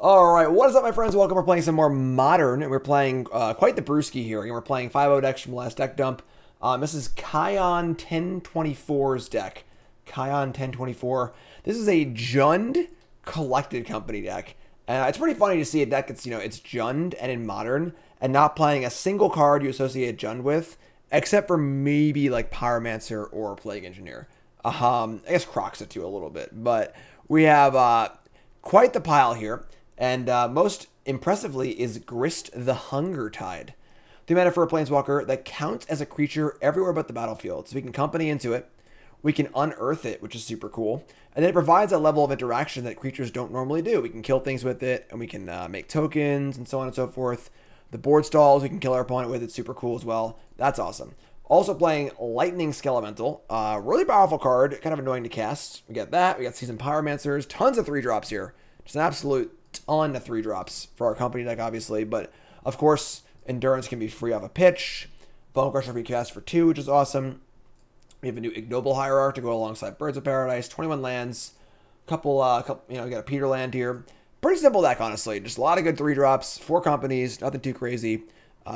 Alright, what is up my friends? Welcome. We're playing some more Modern, and we're playing quite the brewski here. And we're playing 5-0 decks from the last deck dump. This is Kion 1024's deck. Kion 1024. This is a Jund Collected Company deck. And it's pretty funny to see a deck that's, it's Jund and in Modern, and not playing a single card you associate Jund with, except for maybe like Pyromancer or Plague Engineer. I guess Kroxa too a little bit. But we have quite the pile here. And most impressively is Grist the Hunger Tide. The mana for a planeswalker that counts as a creature everywhere but the battlefield. So we can company into it. We can unearth it, which is super cool. And then it provides a level of interaction that creatures don't normally do. We can kill things with it, and we can make tokens and so on and so forth. The board stalls, we can kill our opponent with it. Super cool as well. That's awesome. Also playing Lightning Skelemental. Really powerful card. Kind of annoying to cast. We got that. We got Seasoned Pyromancers. Tons of 3-drops here. Just an absolute ton of 3-drops for our company deck, obviously. But, of course, Endurance can be free off a pitch. Bonecrusher free cast for 2, which is awesome. We have a new Ignoble Hierarch to go alongside Birds of Paradise. 21 lands. Couple, we got a Peterland here. Pretty simple deck, honestly. Just a lot of good 3-drops. 4 companies. Nothing too crazy.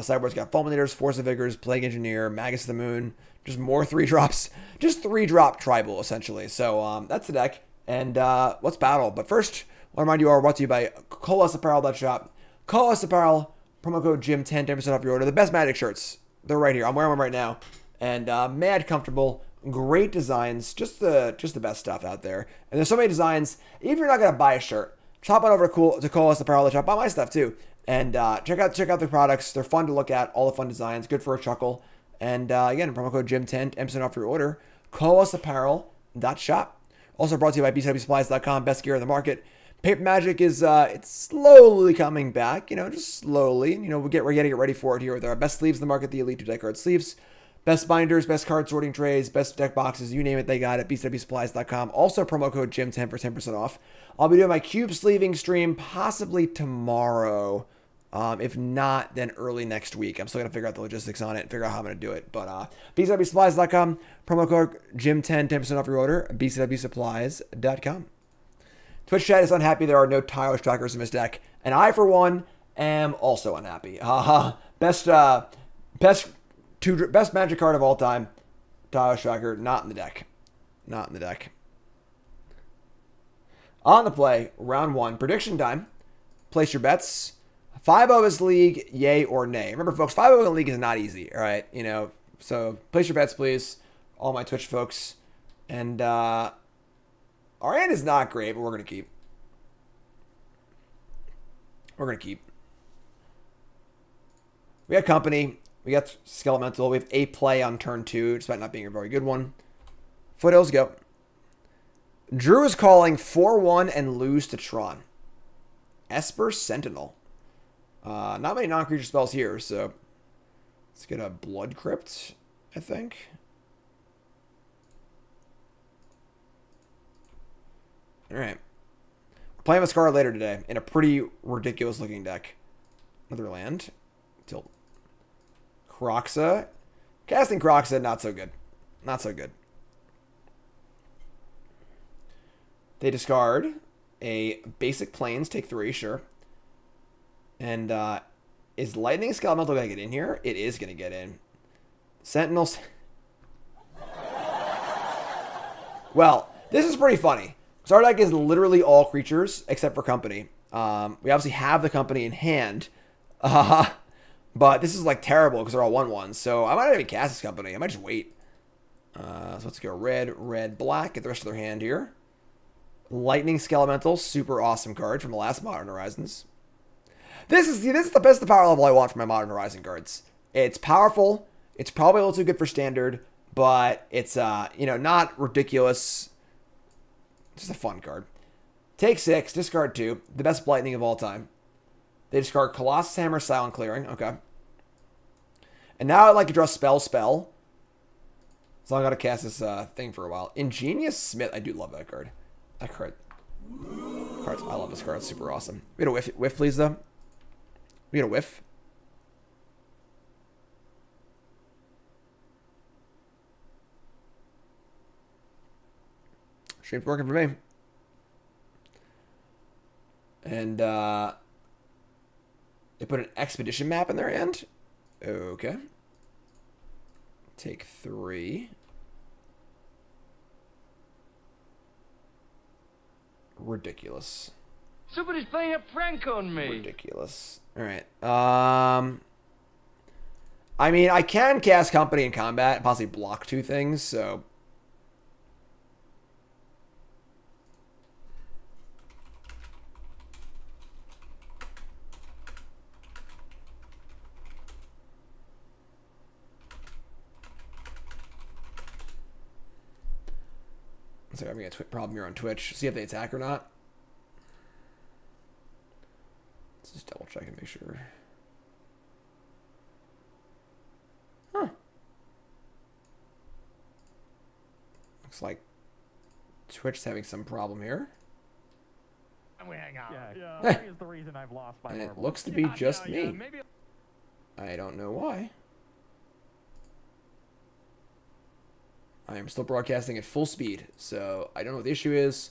Sideboard's got Fulminators, Force of Vigors, Plague Engineer, Magus of the Moon. Just more 3-drops. Just 3-drop tribal, essentially. So, that's the deck. And let's battle. But first, I want to remind you all, brought to you by KolosApparel.shop. Kolos Apparel, promo code JIM10, 10% off your order. The best Magic shirts. They're right here. I'm wearing one right now. And mad comfortable. Great designs. Just the best stuff out there. And there's so many designs. Even if you're not going to buy a shirt, hop on over to KolosApparel.shop. Buy my stuff too. And check out the products. They're fun to look at. All the fun designs. Good for a chuckle. And again, promo code JIM10, 10% off your order. KolosApparel.shop. Also brought to you by BCWSupplies.com. Best gear in the market. Paper Magic is it's slowly coming back, just slowly. We're getting it ready for it here with our best sleeves in the market, the Elite 2 deck card sleeves, best binders, best card sorting trays, best deck boxes, you name it, they got it. BCWSupplies.com. Also promo code JIM10 for 10% off. I'll be doing my cube sleeving stream possibly tomorrow. If not, then early next week. I'm still going to figure out the logistics on it and figure out how I'm going to do it. But BCWSupplies.com, promo code JIM10, 10% off your order, BCWSupplies.com. Twitch chat is unhappy there are no Tile Strikers in this deck, and I, for one, am also unhappy. Best Magic card of all time, Tile Striker, not in the deck. Not in the deck. On the play, round 1, prediction time. Place your bets. 5-0 is league, yay or nay. Remember, folks, 5-0 in the league is not easy, all right? So place your bets, please, all my Twitch folks. And, our hand is not great, but we're going to keep. We're going to keep. We got company. We got Skelemental. We have a play on turn 2, despite not being a very good one. Foothills, go. Drew is calling 4-1 and lose to Tron. Esper Sentinel. Not many non-creature spells here, so let's get a Blood Crypt, I think. Alright. We're playing with Scar later today in a pretty ridiculous looking deck. Another land. Tilt. Kroxa. Casting Kroxa, not so good. Not so good. They discard a basic plains, take 3, sure. And is Lightning Skelemental going to get in here? It is going to get in. Sentinels. Well, this is pretty funny. So our deck is literally all creatures except for company. We obviously have the company in hand. But this is like terrible because they're all 1/1s. So I might not even cast this company. I might just wait. So let's go red, red, black. Get the rest of their hand here. Lightning Skelemental. Super awesome card from the last Modern Horizons. This is the best power level I want for my Modern Horizon cards. It's powerful. It's probably a little too good for standard. But it's, not ridiculous. Just a fun card. Take 6, discard 2. The best Lightning of all time. They discard Colossus Hammer, Silent Clearing. Okay. And now I'd like to draw Spell. So I gotta cast this thing for a while. Ingenious Smith. I do love that card. That card. I love this card. It's super awesome. We get a whiff, please, though. We get a whiff. Stream's working for me. And they put an expedition map in their hand. Okay. Take 3. Ridiculous. Somebody's playing a prank on me. Ridiculous. All right. I mean, I can cast Company in combat and possibly block 2 things, so... So I'm having a problem here on Twitch. See if they attack or not. Let's just double check and make sure. Huh. Looks like Twitch is having some problem here. I'm gonna hang out. Yeah, that is the reason I've lost my And it marbles. looks to be just me. Maybe... I don't know why. I am still broadcasting at full speed, so I don't know what the issue is.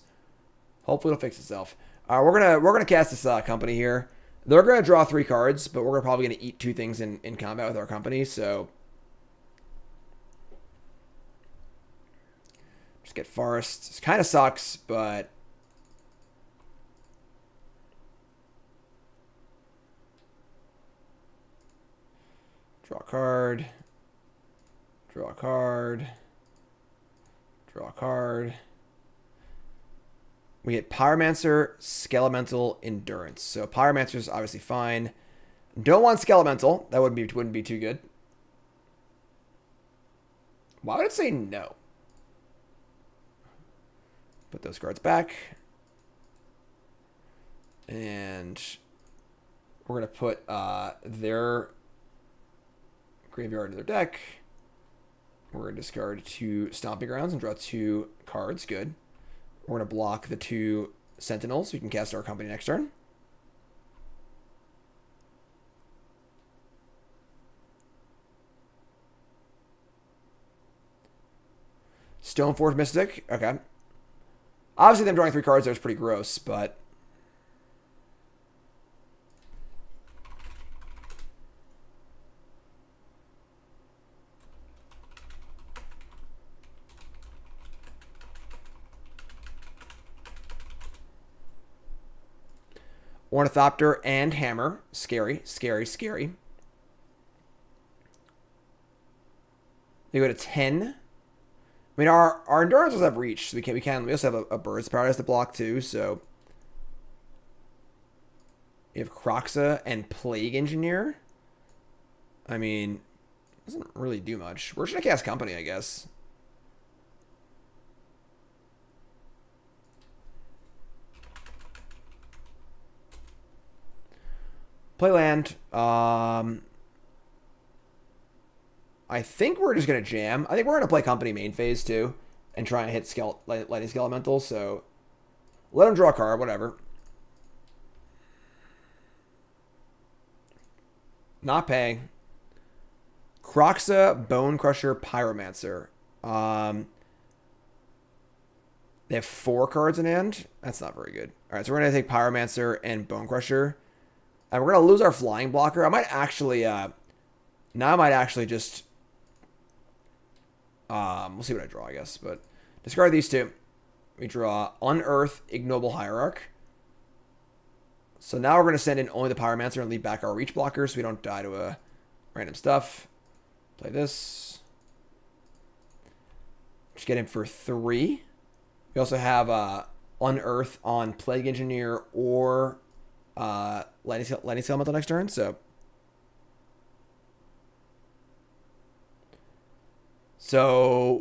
Hopefully it'll fix itself. We're gonna cast this Company here. They're gonna draw 3 cards, but we're probably gonna eat 2 things in combat with our Company. So just get Forest. It kind of sucks, but draw a card. Draw a card. Draw a card. We hit Pyromancer, Skelemental, Endurance. So Pyromancer is obviously fine. Don't want Skelemental. That wouldn't be too good. Why would it say no? Put those cards back. And we're going to put their graveyard in their deck. We're going to discard 2 Stomping Grounds and draw 2 cards. Good. We're going to block the 2 Sentinels so we can cast our Company next turn. Stoneforge Mystic. Okay. Obviously, them drawing 3 cards there is pretty gross, but... Ornithopter and Hammer. Scary, scary, scary. They go to 10. I mean, our Endurance does have reach. So we also have a Bird's Paradise to block too, so. We have Kroxa and Plague Engineer. I mean, doesn't really do much. We're just gonna cast Company, I guess. Play land. I think we're just going to jam. I think we're going to play Company main phase too. And try and hit Lightning Skelemental. So let him draw a card, whatever. Not paying. Kroxa, Bonecrusher, Pyromancer. They have 4 cards in hand. That's not very good. Alright, so we're going to take Pyromancer and Bonecrusher. And we're going to lose our flying blocker. I might actually, now I might actually just, we'll see what I draw, I guess. But discard these 2. We draw Unearth, Ignoble Hierarch. So now we're going to send in only the Pyromancer and leave back our reach blockers so we don't die to random stuff. Play this. Just get him for 3. We also have Unearth on Plague Engineer or... Lightning Skelemental next turn, so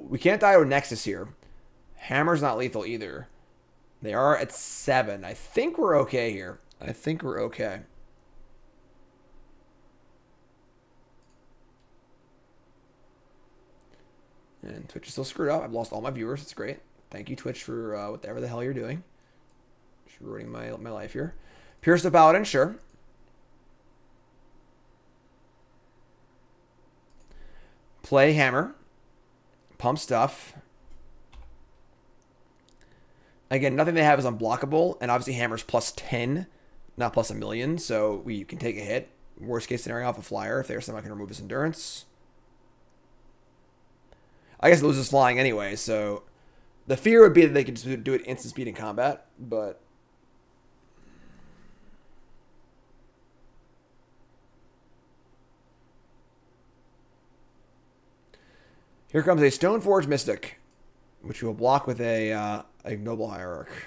we can't die to a Nexus here. Hammer's not lethal either. They are at 7. I think we're okay here. I think we're okay. And Twitch is still screwed up. I've lost all my viewers. It's great. Thank you, Twitch, for whatever the hell you're doing. Just ruining my life here. Pierce the Paladin, sure. Play Hammer. Pump stuff. Again, nothing they have is unblockable. And obviously Hammer's plus 10. not plus 1,000,000, so we can take a hit. Worst case scenario off a flyer if there's something I can remove this endurance. I guess it loses flying anyway, so the fear would be that they could just do it instant speed in combat, but here comes a Stoneforge Mystic, which will block with a Ignoble Hierarch.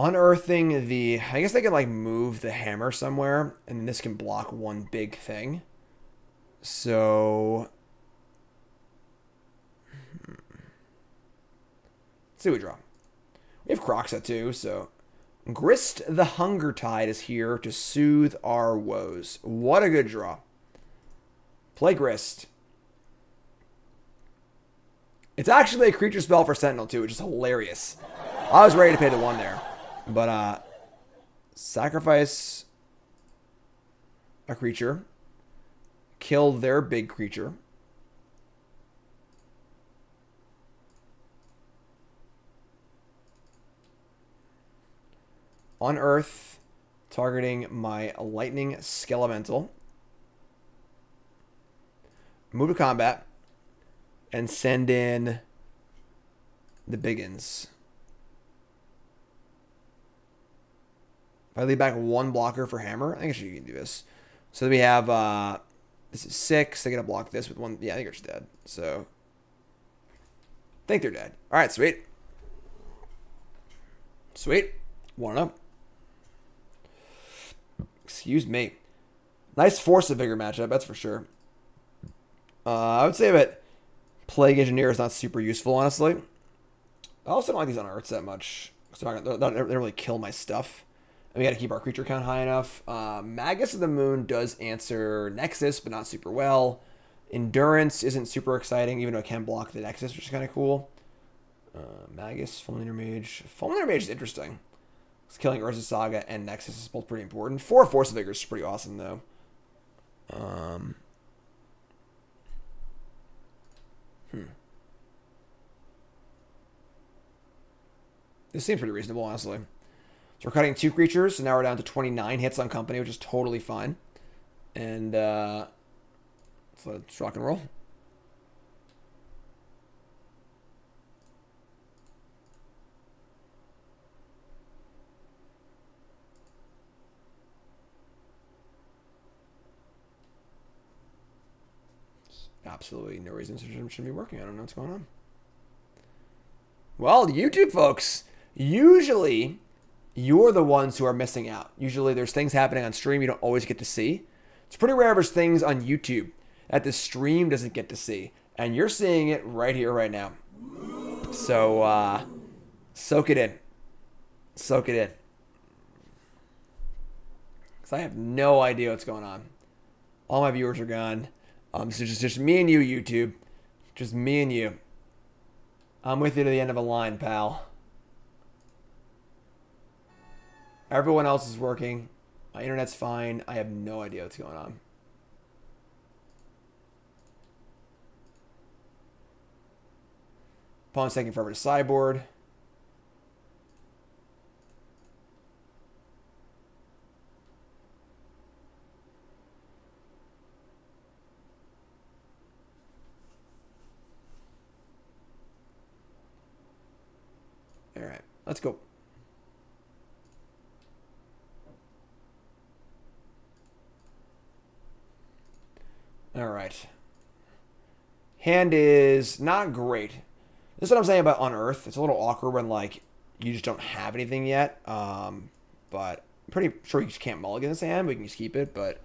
Unearthing the... I guess they can, like, move the hammer somewhere, and this can block one big thing. So... let's see what we draw. We have Kroxa, too, so... Grist the Hunger Tide is here to soothe our woes. What a good draw. Play Grist. It's actually a creature spell for Sentinel, too, which is hilarious. I was ready to pay the 1 there. But, sacrifice a creature. Kill their big creature. Unearth, targeting my Lightning Skelemental. Move to combat. And send in the biggins. If I leave back 1 blocker for hammer, I think I should do this. So we have, this is 6. They're going to block this with 1. Yeah, I think it's dead. So, I think they're dead. All right, sweet. Sweet. 1-up. Excuse me. Nice Force of Vigor matchup, that's for sure. I would say that Plague Engineer is not super useful, honestly. I also don't like these Unearths that much. So they don't really kill my stuff. And we got to keep our creature count high enough. Magus of the Moon does answer Nexus, but not super well. Endurance isn't super exciting, even though it can block the Nexus, which is kind of cool. Magus, Fulminator Mage. Fulminator Mage is interesting. It's killing Urza Saga and Nexus is both pretty important. 4 Force of Vigor is pretty awesome, though. This seems pretty reasonable, honestly. So we're cutting 2 creatures, so now we're down to 29 hits on company, which is totally fine. And so let's rock and roll. Absolutely no reason it shouldn't be working. I don't know what's going on. Well, YouTube folks, usually you're the ones who are missing out. Usually there's things happening on stream you don't always get to see. It's pretty rare there's things on YouTube that the stream doesn't get to see. And you're seeing it right here, right now. So, soak it in. Soak it in. Because I have no idea what's going on. All my viewers are gone. So just me and you, YouTube. Just me and you. I'm with you to the end of a line, pal. Everyone else is working. My internet's fine. I have no idea what's going on. Opponent's taking forever to sideboard. All right, let's go. All right. Hand is not great. This is what I'm saying about Unearth. It's a little awkward when, like, you just don't have anything yet. But I'm pretty sure you just can't mulligan this hand. We can just keep it. But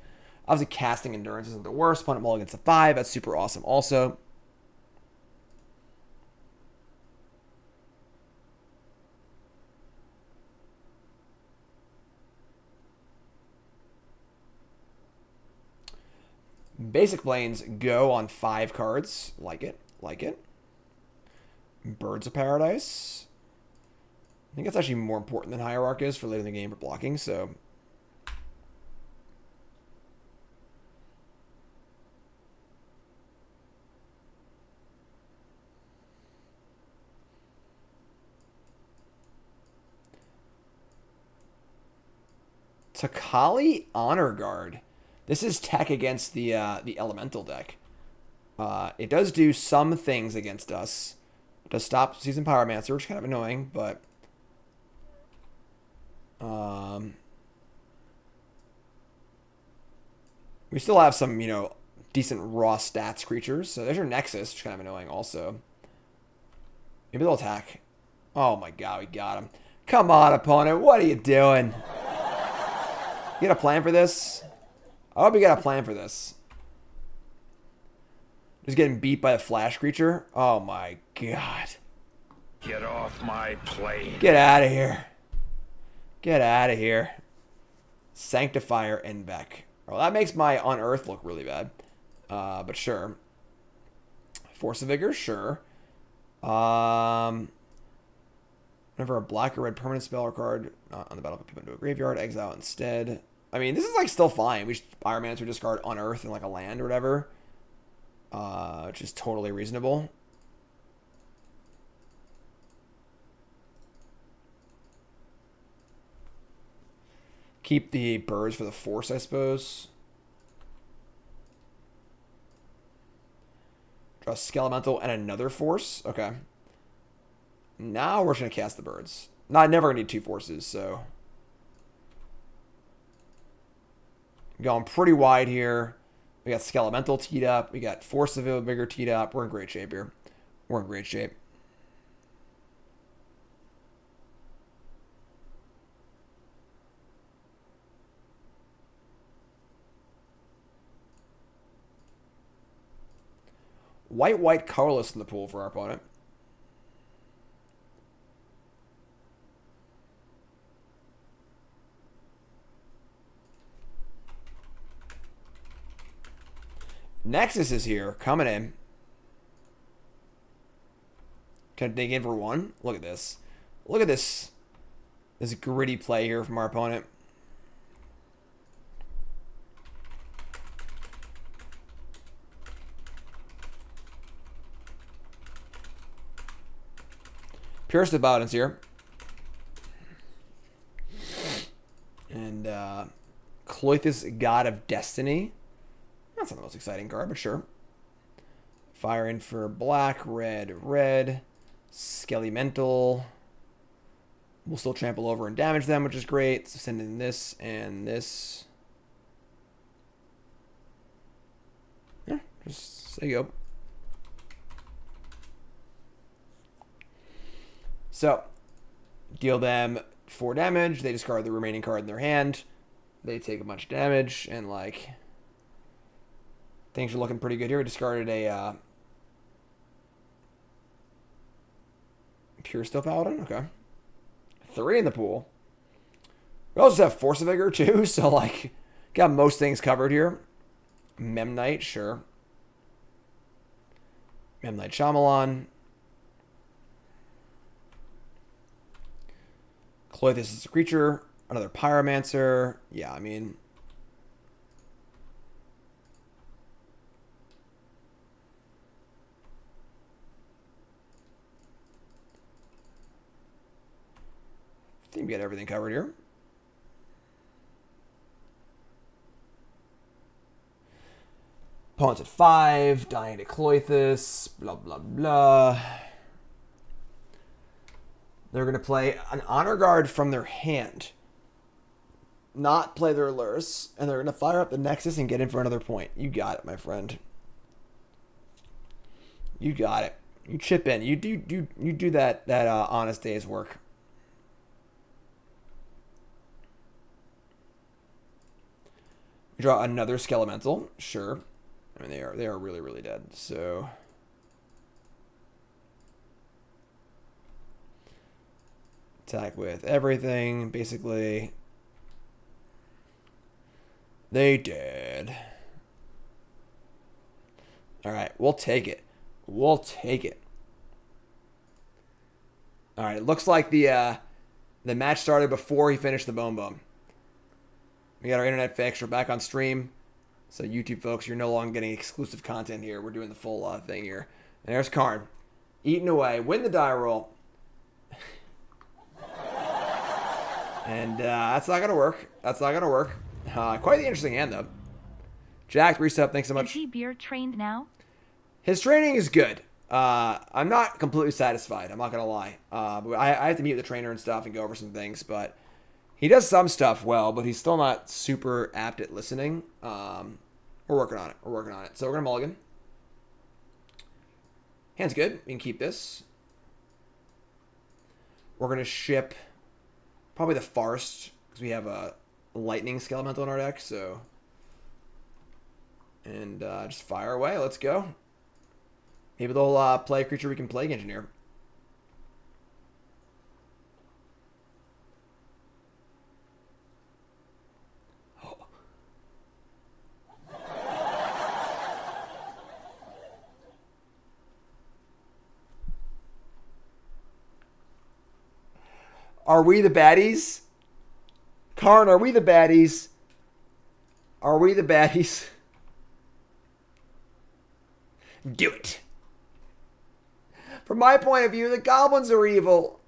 obviously casting Endurance isn't the worst. Opponent mulligans to 5. That's super awesome also. Basic Plains go on 5 cards. Like it. Like it. Birds of Paradise. I think that's actually more important than Hierarch is for later in the game for blocking, so... Takali Honor Guard. This is tech against the Elemental deck. It does do some things against us. It does stop Seasoned Pyromancer, which is kind of annoying, but... we still have some, you know, decent raw stats creatures. So there's your Nexus, which is kind of annoying also. Maybe they'll attack. Oh my god, we got him. Come on, opponent. What are you doing? You got a plan for this? I hope you got a plan for this. Just getting beat by a flash creature? Oh my god. Get off my plane. Get out of here. Get out of here. Sanctifier and Beck. Well, that makes my Unearth look really bad. But sure. Force of Vigor? Sure. Whenever a black or red permanent spell or card on the battlefield put into a graveyard, exile instead. I mean, this is like still fine. We just Pyromancer discard Unearth and like a land or whatever. Which is totally reasonable. Keep the birds for the force, I suppose. Draw Skelemental and another force. Okay. Now we're just going to cast the birds. No, I never need 2 forces, so... going pretty wide here. We got Skelemental teed up. We got Force of Vigor teed up. We're in great shape here. We're in great shape. White, colorless in the pool for our opponent. Nexus is here, coming in. Can I dig in for 1? Look at this. Look at this. This gritty play here from our opponent. Pierce the Bowdens here. And Klothys, God of Destiny. That's not the most exciting card, but sure. Fire in for black, red. Skelemental. We'll still trample over and damage them, which is great. So send in this and this. Yeah, just there you go. So, deal them 4 damage. They discard the remaining card in their hand. They take a bunch of damage, and like... things are looking pretty good here. We discarded a Pure Steel Paladin. Okay. 3 in the pool. We also have Force of Vigor too, so like got most things covered here. Memnite, sure. Memnite Shyamalan. Klothys is a creature. Another Pyromancer. Yeah, I mean... I think we got everything covered here. Opponent's at 5, dying to Klothys, blah, blah, blah. They're going to play an Honor Guard from their hand, not play their Lurrus, and they're going to fire up the Nexus and get in for another point. You got it, my friend. You got it. You chip in. You do that honest day's work. We draw another Skelemental, sure. I mean, they are really, really dead. So attack with everything, basically. They dead. We'll take it. We'll take it. All right, it looks like the match started before he finished the Bone. We got our internet fixed. We're back on stream. So YouTube folks, you're no longer getting exclusive content here. We're doing the full thing here. And there's Karn. Eating away. Win the die roll. And that's not going to work. That's not going to work. Quite the interesting hand, though. Jack, reset. Thanks so much. Is he beer trained now? His training is good. I'm not completely satisfied. I'm not going to lie. I have to meet with the trainer and stuff and go over some things. But he does some stuff well, but he's still not super apt at listening. We're working on it. We're working on it. So we're going to mulligan. Hand's good. We can keep this. We're going to ship probably the Forest because we have a Lightning Skelemental in our deck. So, and just fire away. Let's go. Maybe they'll play a creature we can Plague Engineer. Are we the baddies? Karn, are we the baddies? Are we the baddies? Do it. From my point of view, the goblins are evil.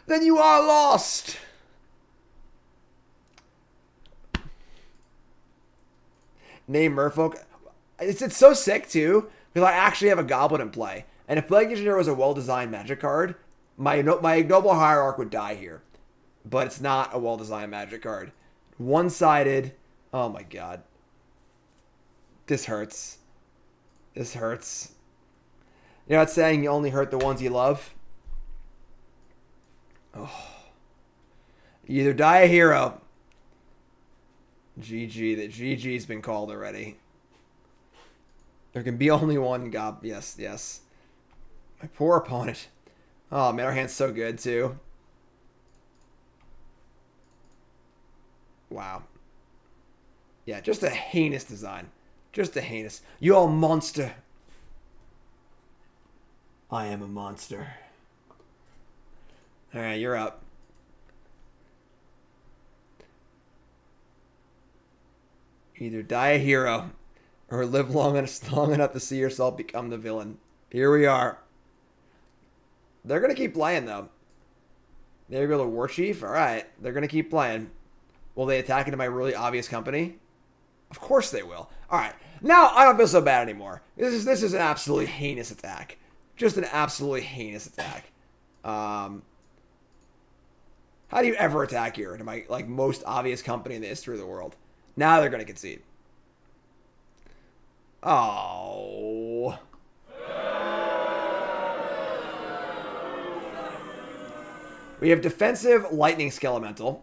Then you are lost. Name Merfolk. It's so sick, too, because I actually have a goblin in play. And if Plague Engineer was a well-designed Magic card, my Ignoble Hierarch would die here. But it's not a well-designed Magic card. One-sided. Oh, my God. This hurts. This hurts. You know, it's saying you only hurt the ones you love. Oh. You either die a hero. GG. The GG's been called already. There can be only one gob. Yes, yes. My poor opponent. Oh, man, our hand's so good, too. Wow. Yeah, just a heinous design. Just a heinous. You all monster. I am a monster. Alright, you're up. Either die a hero or live long enough to see yourself become the villain. Here we are. They're going to keep playing, though. There you go, the War Chief. Alright, they're going to keep playing. Will they attack into my really obvious company? Of course they will. Alright, now I don't feel so bad anymore. This is an absolutely heinous attack. Just an absolutely heinous attack. How do you ever attack here into my most obvious company in the history of the world? Now they're going to concede. Oh. We have defensive Lightning Skelemental.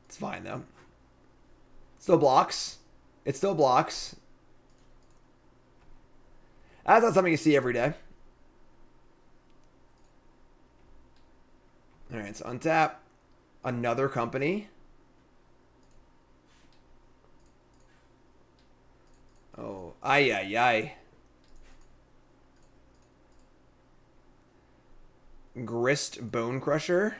It's fine, though. Still blocks. It still blocks. That's not something you see every day. Alright, so untap. Another company. Oh, ay, ay, ay. Grist Bonecrusher.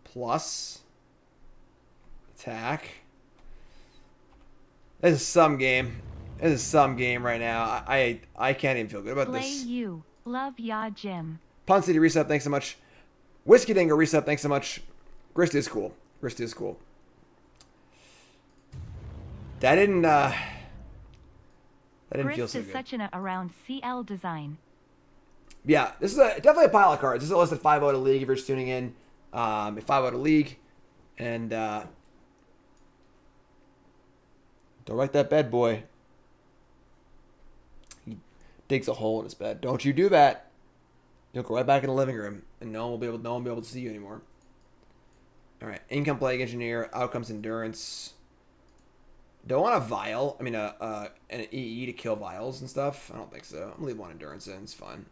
Plus attack. This is some game. This is some game right now. I can't even feel good about this. Play you. Love ya, Jim. Pun City reset, thanks so much. Whiskey Dinger reset, thanks so much. Grist is cool. Grist is cool. That didn't feel so good. Grist is such an around CL design. Yeah, this is definitely a pile of cards. This is a list at 5-0 to League if you're just tuning in. 5-0 to League. And don't wreck that bed, boy. He digs a hole in his bed. Don't you do that. You'll go right back in the living room, and no one will be able to see you anymore. All right, income Plague Engineer, outcomes Endurance. Don't want a Vial. I mean, an EE to kill Vials and stuff. I don't think so. I'm gonna leave one Endurance in. It's fine.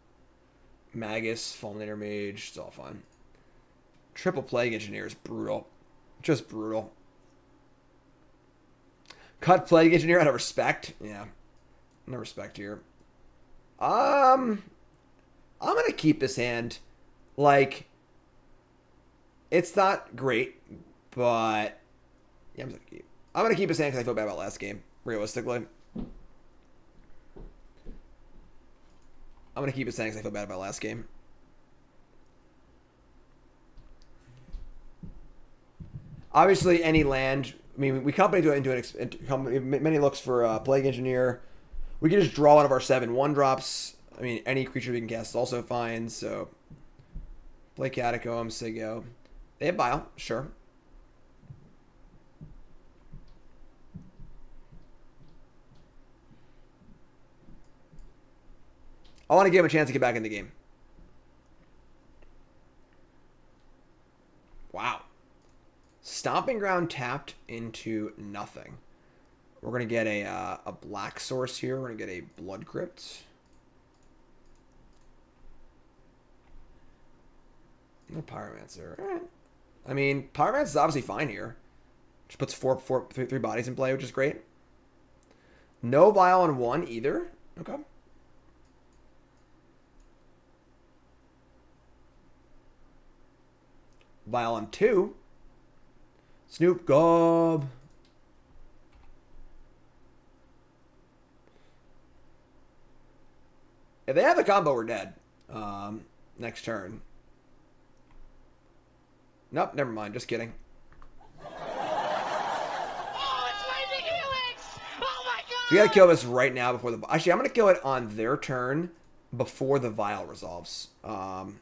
Magus, Fulminator Mage. It's all fine. Triple Plague Engineer is brutal. Just brutal. Cut Plague Engineer out of respect. Yeah. No respect here. I'm going to keep this hand. Like, it's not great, but yeah, I'm going to keep this hand because I feel bad about last game, realistically. I'm going to keep it saying because I feel bad about last game. Obviously, any land... I mean, we company do it into many looks for Plague Engineer. We can just draw one of our 7 1-drops. I mean, any creature we can cast is also fine, so... Play Catacombs, Sigo. They have Bile, sure. I want to give him a chance to get back in the game. Wow. Stomping Ground tapped into nothing. We're going to get a black source here. We're going to get a Blood Crypt. No Pyromancer. Right. I mean, Pyromancer is obviously fine here. Just puts three bodies in play, which is great. No Vial on 1 either. Okay. Vial on 2. Snoop Gob. If they have the combo, we're dead. Next turn. Nope, never mind. Just kidding. Oh, it's Lightning Helix! Oh my god! So we gotta kill this right now before the... Actually, I'm gonna kill it on their turn before the Vial resolves. So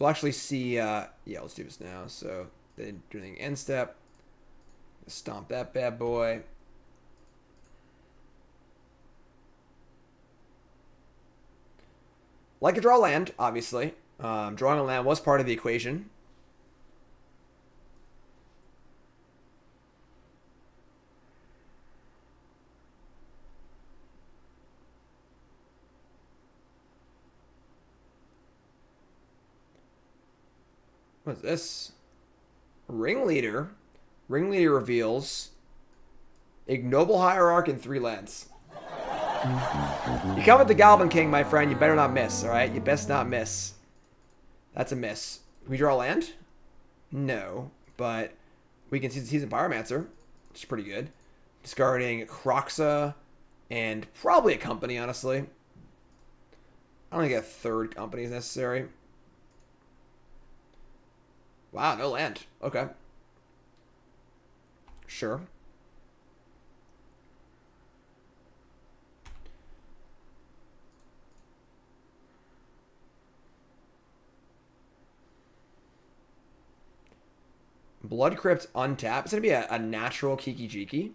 we'll actually see... yeah, let's do this now. So they didn't do anything end step. Stomp that bad boy. Like a draw land, obviously. Drawing a land was part of the equation. What is this? Ringleader. Ringleader reveals Ignoble Hierarch and 3 lands. You come with the Goblin King, my friend. You better not miss, alright? You best not miss. That's a miss. Can we draw a land? No. But we can see the Seasoned Pyromancer, which is pretty good. Discarding Kroxa and probably a Company, honestly. I don't think a 3rd Company is necessary. Wow, no land. Okay. Sure. Blood Crypt untap. It's going to be a natural Kiki Jiki.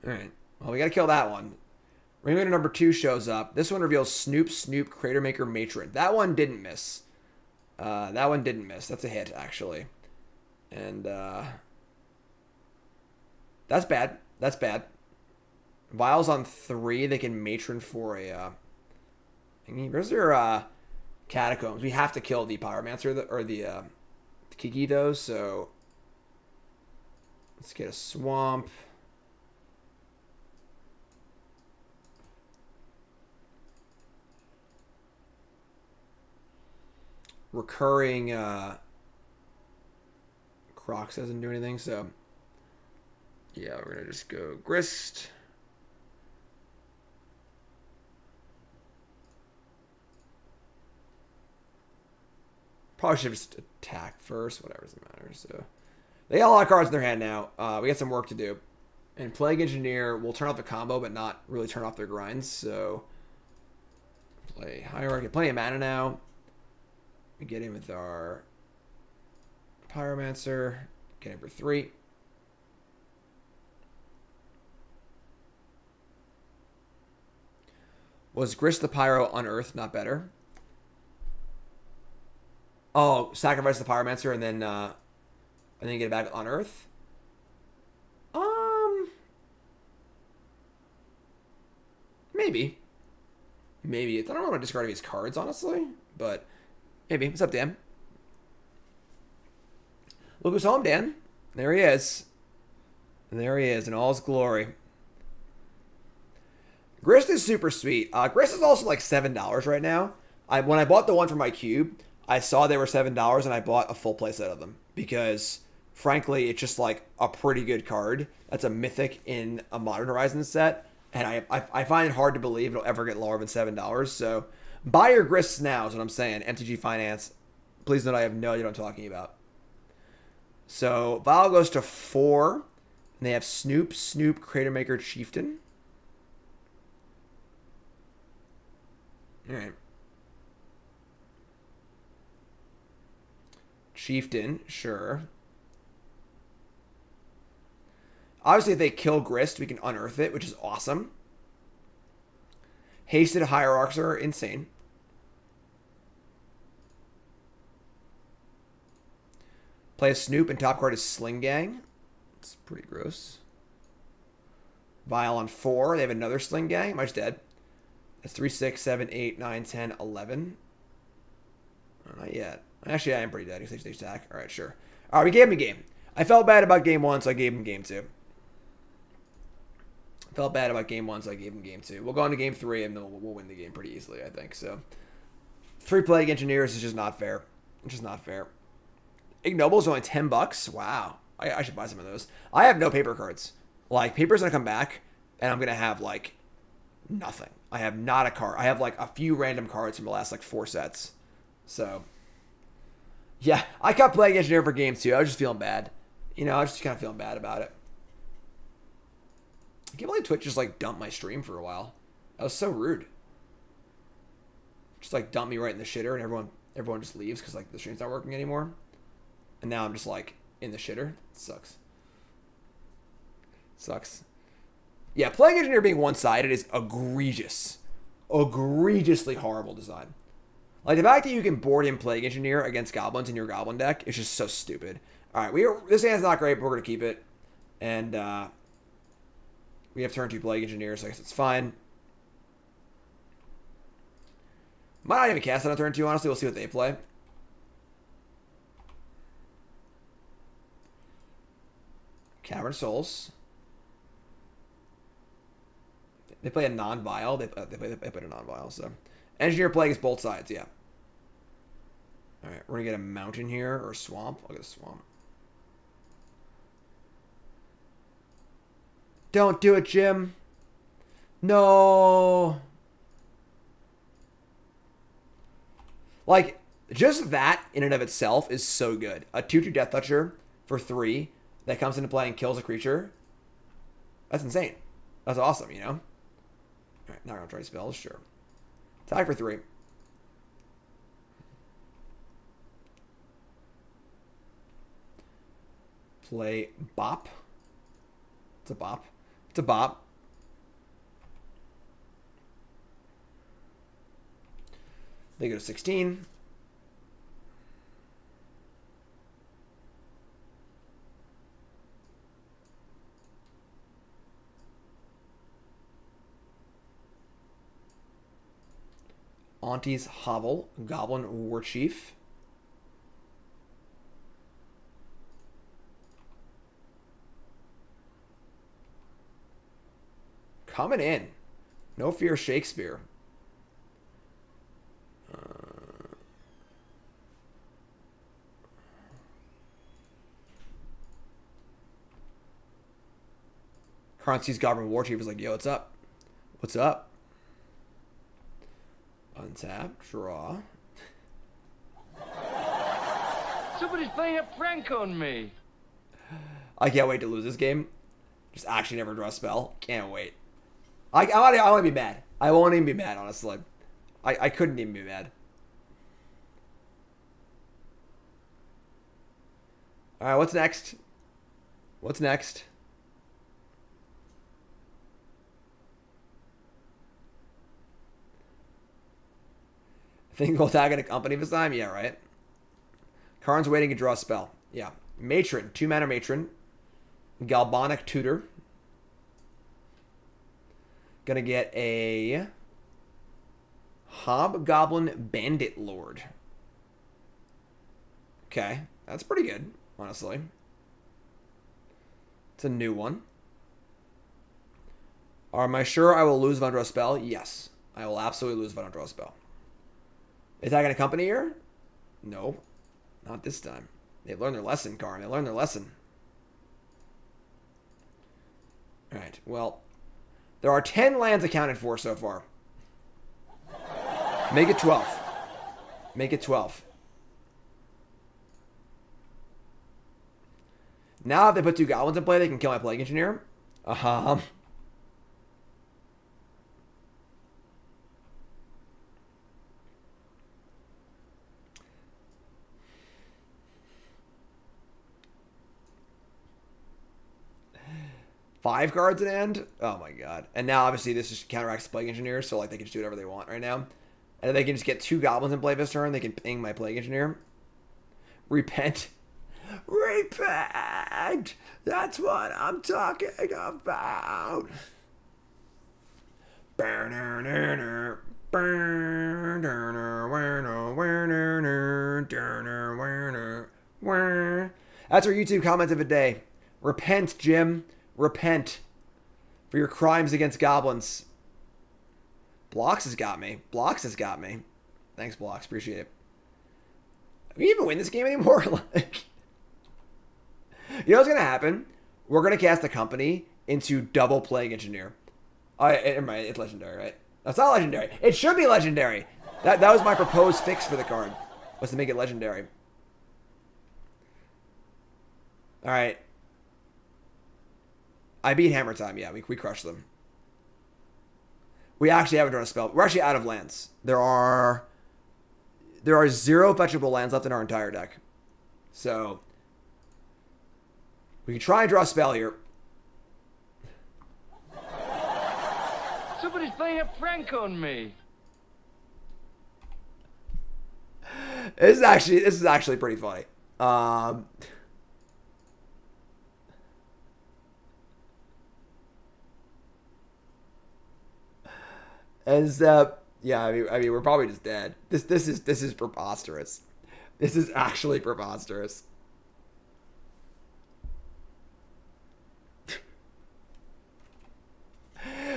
Alright. Well, we got to kill that one. Ringleader number 2 shows up. This one reveals Snoop, Cratermaker, Matron. That one didn't miss. That one didn't miss. That's a hit, actually. And, that's bad. That's bad. Vials on 3. They can Matron for a, where's their, Catacombs? We have to kill the Pyromancer, or the Kiki, though, so... Let's get a Swamp. Recurring, Kroxa doesn't do anything, so... Yeah, we're gonna just go Grist. Probably should have just attacked first. Whatever, doesn't matter. So they got a lot of cards in their hand now. We got some work to do. And Plague Engineer will turn off the combo, but not really turn off their grinds. So play Hierarchy. Plenty of mana now. We get in with our Pyromancer. Get in for 3. Was Grist the Pyro Unearth not better? Oh, sacrifice the Pyromancer and then get it back on Earth. Maybe. Maybe. I don't know about discarding his cards, honestly. But maybe. What's up, Dan? Look who's home, Dan. There he is. And there he is in all his glory. Grist is super sweet. Grist is also like $7 right now. When I bought the one for my cube, I saw they were $7 and I bought a full play set of them. Because, frankly, it's just like a pretty good card. That's a mythic in a Modern Horizons set. And I find it hard to believe it'll ever get lower than $7. So, buy your Grists now is what I'm saying. MTG Finance. Please note I have no idea what I'm talking about. So, Vial goes to 4. And they have Snoop, Cratermaker, Chieftain. Alright. Chieftain, sure. Obviously, if they kill Grist, we can unearth it, which is awesome. Hasted Hierarchs are insane. Play a Snoop, and top card is Sling Gang. It's pretty gross. Vial on 4. They have another Sling Gang. Am I just dead? That's 3, 6, 7, 8, 9, 10, 11. Oh, not yet. Actually, I am pretty dead. He's stage attack. All right, sure. All right, we gave him a game. I felt bad about game 1, so I gave him game 2. Felt bad about game 1, so I gave him game 2. We'll go on to game 3, and then we'll win the game pretty easily, I think. So, 3 Plague Engineers is just not fair. It's just not fair. Ignoble's only $10. Wow. I should buy some of those. I have no paper cards. Like, paper's going to come back, and I'm going to have, like, nothing. I have not a card. I have, like, a few random cards from the last, like, 4 sets. So, yeah. I cut Plague Engineer for game 2. I was just feeling bad. You know, I was just kind of feeling bad about it. I can't believe Twitch just, like, dumped my stream for a while. That was so rude. Just, like, dumped me right in the shitter, and everyone just leaves because, like, the stream's not working anymore. And now I'm just, like, in the shitter. It sucks. Sucks. Yeah, Plague Engineer being one-sided is egregious. Egregiously horrible design. Like, the fact that you can board in Plague Engineer against goblins in your goblin deck is just so stupid. Alright, this hand's not great, but we're going to keep it. And, we have turn 2 Plague Engineer, so I guess it's fine. Might not even cast it on turn 2, honestly. We'll see what they play. Cavern Souls. They play a non-vial. They play a non-vial, so. Engineer Plague is both sides, yeah. Alright, we're going to get a mountain here, or a swamp. I'll get a swamp. Don't do it, Jim. No. Like, just that in and of itself is so good. A 2/2 Death Toucher for 3 that comes into play and kills a creature. That's insane. That's awesome, you know? Alright, now we're going to try spells, sure. Attack for 3. Play Bop. It's a Bop. It's a Bop. They go to 16. Auntie's Hovel, Goblin War Chief. Coming in. No Fear Shakespeare. Currency's Goblin War Chief is like, yo, what's up? What's up? Untap, draw. Somebody's playing a prank on me. I can't wait to lose this game. Just actually never draw a spell. Can't wait. I want to be mad. I won't even be mad, honestly. I couldn't even be mad. Alright, what's next? What's next? I think we'll tag in a company this time? Yeah, right. Karn's waiting to draw a spell. Yeah. Matron. 2 mana Matron. Galbonic Tutor. Gonna get a Hobgoblin Bandit Lord. Okay, that's pretty good, honestly. It's a new one. Am I sure I will lose if I draw a spell? Yes, I will absolutely lose if I don't draw a spell. Is that going to company here? No, not this time. They learned their lesson, Karn. They learned their lesson. All right, well, there are 10 lands accounted for so far. Make it 12. Make it 12. Now if they put 2 goblins in play, they can kill my Plague Engineer. Uh-huh. Five cards in hand? Oh my god. And now obviously this just counteracts Plague Engineer, so like they can just do whatever they want right now. And if they can just get 2 goblins in play this turn, they can ping my Plague Engineer. Repent. Repent! That's what I'm talking about. That's our YouTube comments of the day. Repent, Jim. Repent for your crimes against goblins. Blocks has got me. Blocks has got me. Thanks, Blocks. Appreciate it. Can we even win this game anymore? Like, you know what's going to happen? We're going to cast a company into double Plague Engineer. It's legendary, right? That's not legendary. It should be legendary. That was my proposed fix for the card, was to make it legendary. All right. I beat Hammer Time. Yeah, we crushed them. We actually haven't drawn a spell. We're actually out of lands. There are 0 fetchable lands left in our entire deck. So we can try and draw a spell here. Somebody's playing a prank on me. This is actually pretty funny. Yeah, I mean, we're probably just dead. This is preposterous. This is actually preposterous.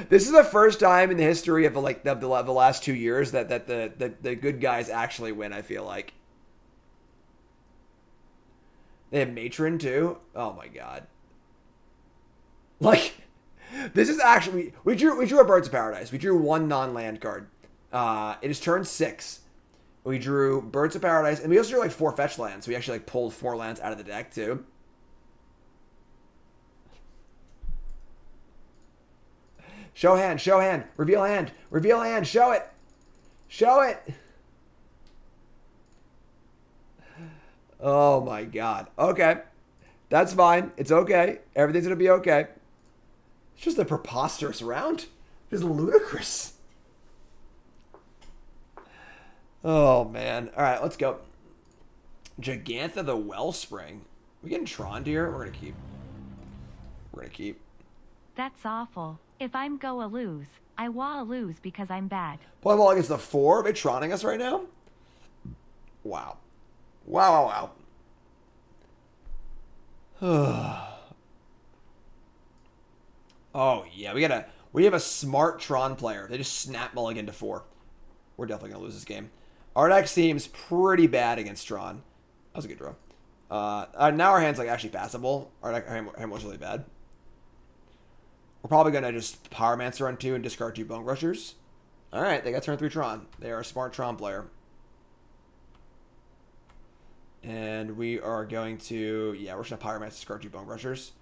This is the first time in the history of the last 2 years that the good guys actually win. I feel like they have Matron too. Oh my god! Like, this is actually we drew a Birds of Paradise. We drew 1 non-land card. It is turn 6. We drew Birds of Paradise, and we also drew like 4 fetch lands. So we actually like pulled 4 lands out of the deck too. Show hand, reveal hand, show it. Show it. Oh my god. Okay. That's fine. It's okay. Everything's going to be okay. It's just a preposterous round. It's ludicrous. Oh man. All right, let's go. Gigantha the Wellspring. We getting Tron here? We're going to keep. We're going to keep. That's awful. If I'm go a lose, I wa a lose because I'm bad. Play ball against the 4. Are they Tronning us right now? Wow. Wow. Oh yeah, we have a smart Tron player. They just snap mulligan to 4. We're definitely gonna lose this game. Our deck seems pretty bad against Tron. That was a good draw. Now our hand's like actually passable. Our hand was really bad. We're probably gonna just Pyromancer on 2 and discard 2 Bonecrushers. All right, they got turn 3 Tron. They are a smart Tron player. And we are going to, yeah, we're just gonna Pyromancer, discard 2 Bonecrushers.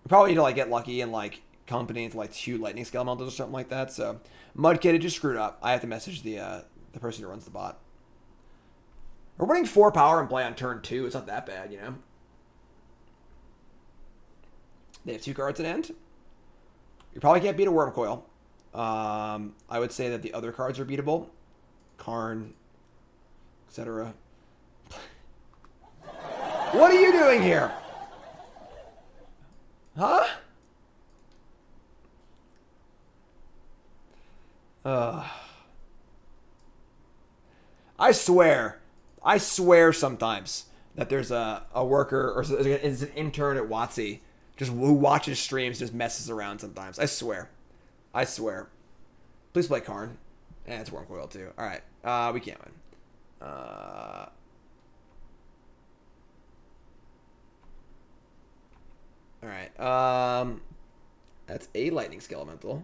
We probably need to like get lucky and like company into like 2 Lightning Skelementals or something like that. So Mudkid, it just screwed up. I have to message the person who runs the bot. We're winning 4 power and play on turn 2. It's not that bad, you know. They have 2 cards at end. You probably can't beat a Wormcoil. I would say that the other cards are beatable. Karn, etc. What are you doing here? Huh? I swear sometimes that there's a worker or is an intern at WotC just who watches streams, just messes around sometimes. I swear. Please play Karn. It's Wormcoil too. All right, we can't win. All right. That's a Lightning Skelemental.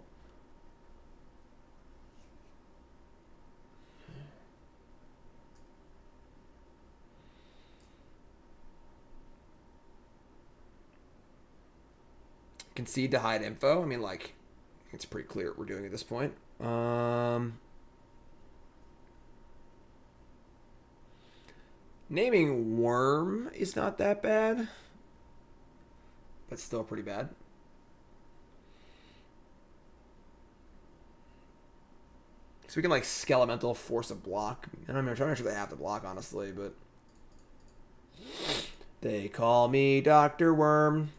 Concede to hide info. I mean, like, it's pretty clear what we're doing at this point. Naming Worm is not that bad, but still pretty bad. So we can, like, Skelemental force a block. I don't know, I'm not sure they have to block, honestly, but... They call me Dr. Worm.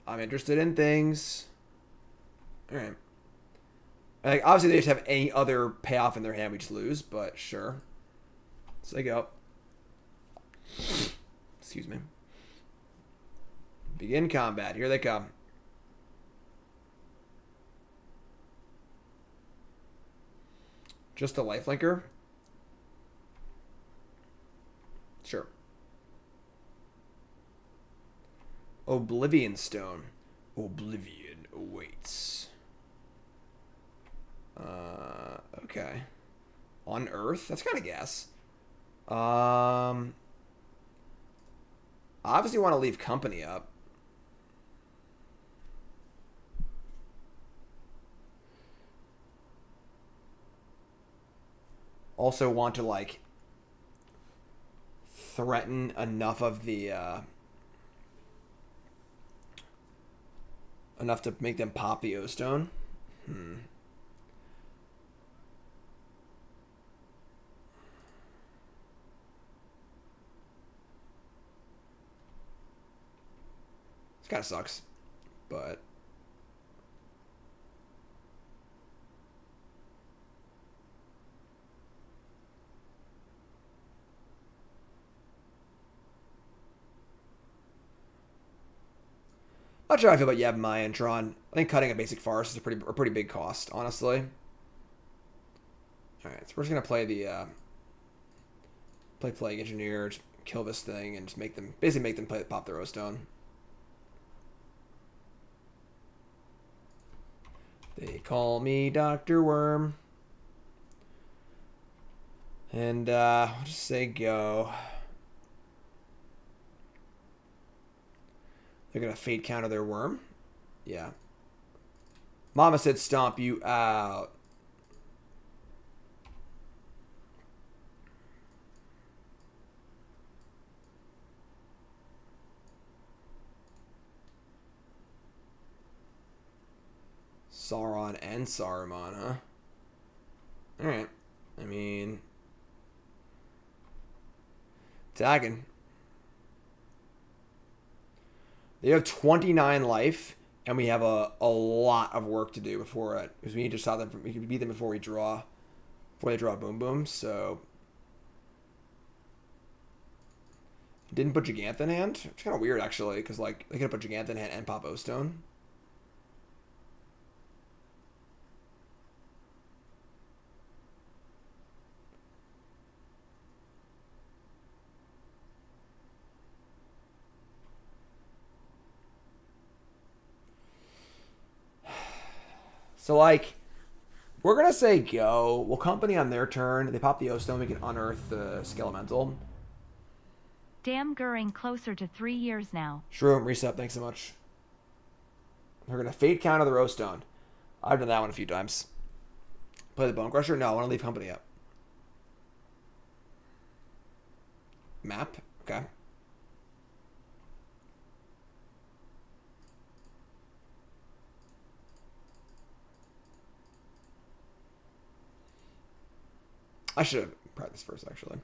I'm interested in things. All right. Like, obviously, they just have any other payoff in their hand, we just lose, but sure. So they go. Excuse me. Begin combat. Here they come. Just a lifelinker? Sure. Oblivion Stone. Oblivion awaits. Okay. Unearth? That's kind of gas. Obviously want to leave company up. Also want to, like, threaten enough of the, enough to make them pop the O-Stone. This kind of sucks, but... Not sure how I feel about Yavimaya and Tron. I think cutting a basic forest is a pretty big cost, honestly. Alright, so we're just gonna play the play Plague Engineer, just kill this thing, and just make them pop their O-Stone. They call me Dr. Worm. And we'll just say go. They're going to fate counter their worm. Yeah. Mama said stomp you out. Sauron and Saruman, huh? Alright. I mean... Tagging. They have 29 life, and we have a lot of work to do before it. Because we need to stop them. We can beat them before they draw Boom Boom. So didn't put Gigantha in hand. It's kind of weird actually, because like they could have put Gigantha in hand and pop O-Stone. So, like, we're going to say go. We'll company on their turn. They pop the O-Stone. We can unearth the Skelemental. Damn Goering closer to 3 years now. Shroom, reset. Thanks so much. We're going to fate counter the O-Stone. I've done that one a few times. Play the Bonecrusher? No, I want to leave company up. Map? Okay. I should have practiced first, actually.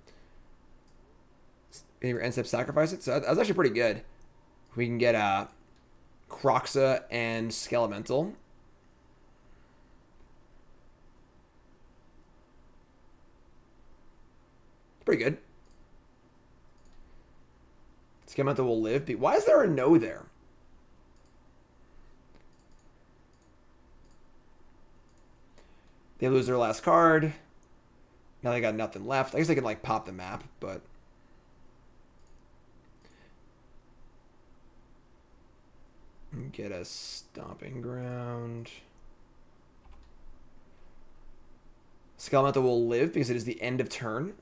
Your end step sacrifice it. So that's actually pretty good. We can get Kroxa and Skelemental. Pretty good. Skelemental will live. Why is there a no there? They lose their last card. Now they got nothing left. I guess they can like pop the map, but get a Stomping Ground. Skelemental will live because it is the end of turn.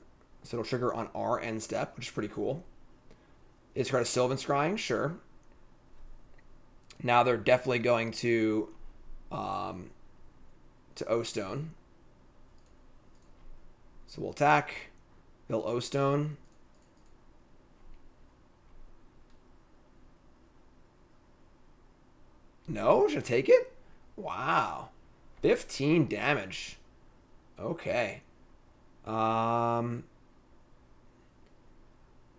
So it'll trigger on our end step, which is pretty cool. It's got a Sylvan Scrying, sure. Now they're definitely going to O-Stone. So we'll attack. They'll O-Stone. No? Should I take it? Wow. 15 damage. Okay. Now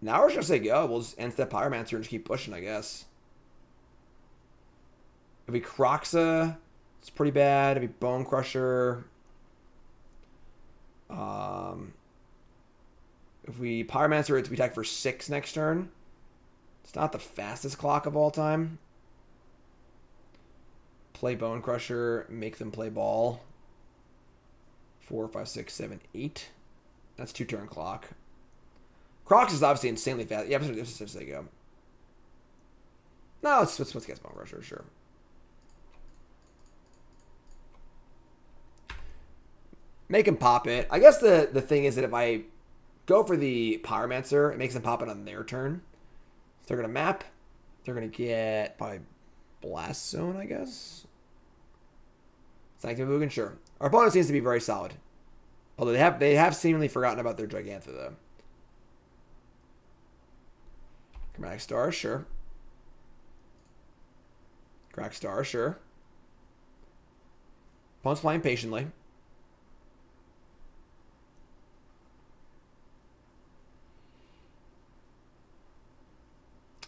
we're just going to say go. We'll just end step Pyromancer and just keep pushing, I guess. If we Kroxa, it's pretty bad. If we Bonecrusher. If we Pyromancer it, we attack for 6 next turn. It's not the fastest clock of all time. Play Bonecrusher, make them play ball. 4, 5, 6, 7, 8. That's 2-turn clock. Kroxa is obviously insanely fast. Yeah, let's just say go. No, let's get Bonecrusher, sure. Make him pop it. I guess the thing is that if I go for the Pyromancer, it makes them pop it on their turn. So they're going to map. They're going to get probably Blast Zone, I guess. Sanctum Mugen, sure. Our opponent seems to be very solid. Although they have seemingly forgotten about their Gigantha, though. Chromatic Star, sure. Crack Star, sure. Opponent's playing patiently.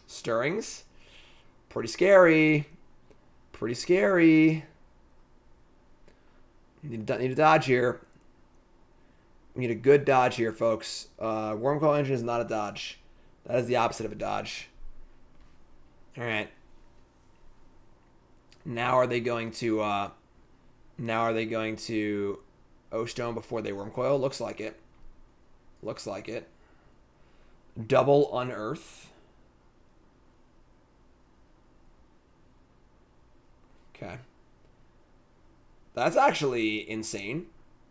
Stirrings. Pretty scary. Pretty scary. Need a dodge here. We need a good dodge here, folks. Wormcoil Engine is not a dodge. That is the opposite of a dodge. Alright. Now are they going to O-Stone before they Wormcoil? Looks like it. Looks like it. Double Unearth. Okay. That's actually insane.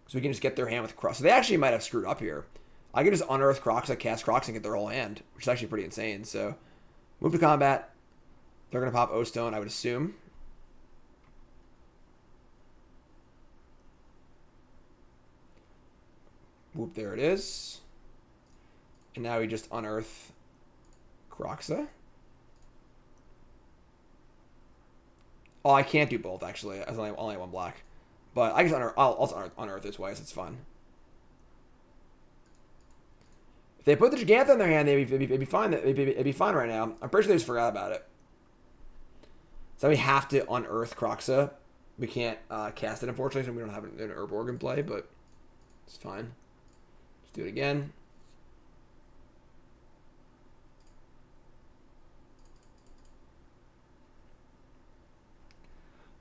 So we can just get their hand with Kroxa. So they actually might have screwed up here. I can just Unearth Kroxa, cast Kroxa, and get their whole hand, which is actually pretty insane. So, move to combat. They're going to pop O-Stone, I would assume. Whoop, there it is. And now we just Unearth Kroxa. Oh, I can't do both, actually. I only have one black. But I guess I'll also Unearth this way, so it's fun. If they put the Gigantha in their hand, it'd be fine. It'd be fine right now. I'm pretty sure they just forgot about it. So we have to Unearth Kroxa. We can't cast it, unfortunately, so we don't have an Urborg in play, but it's fine. Let's do it again.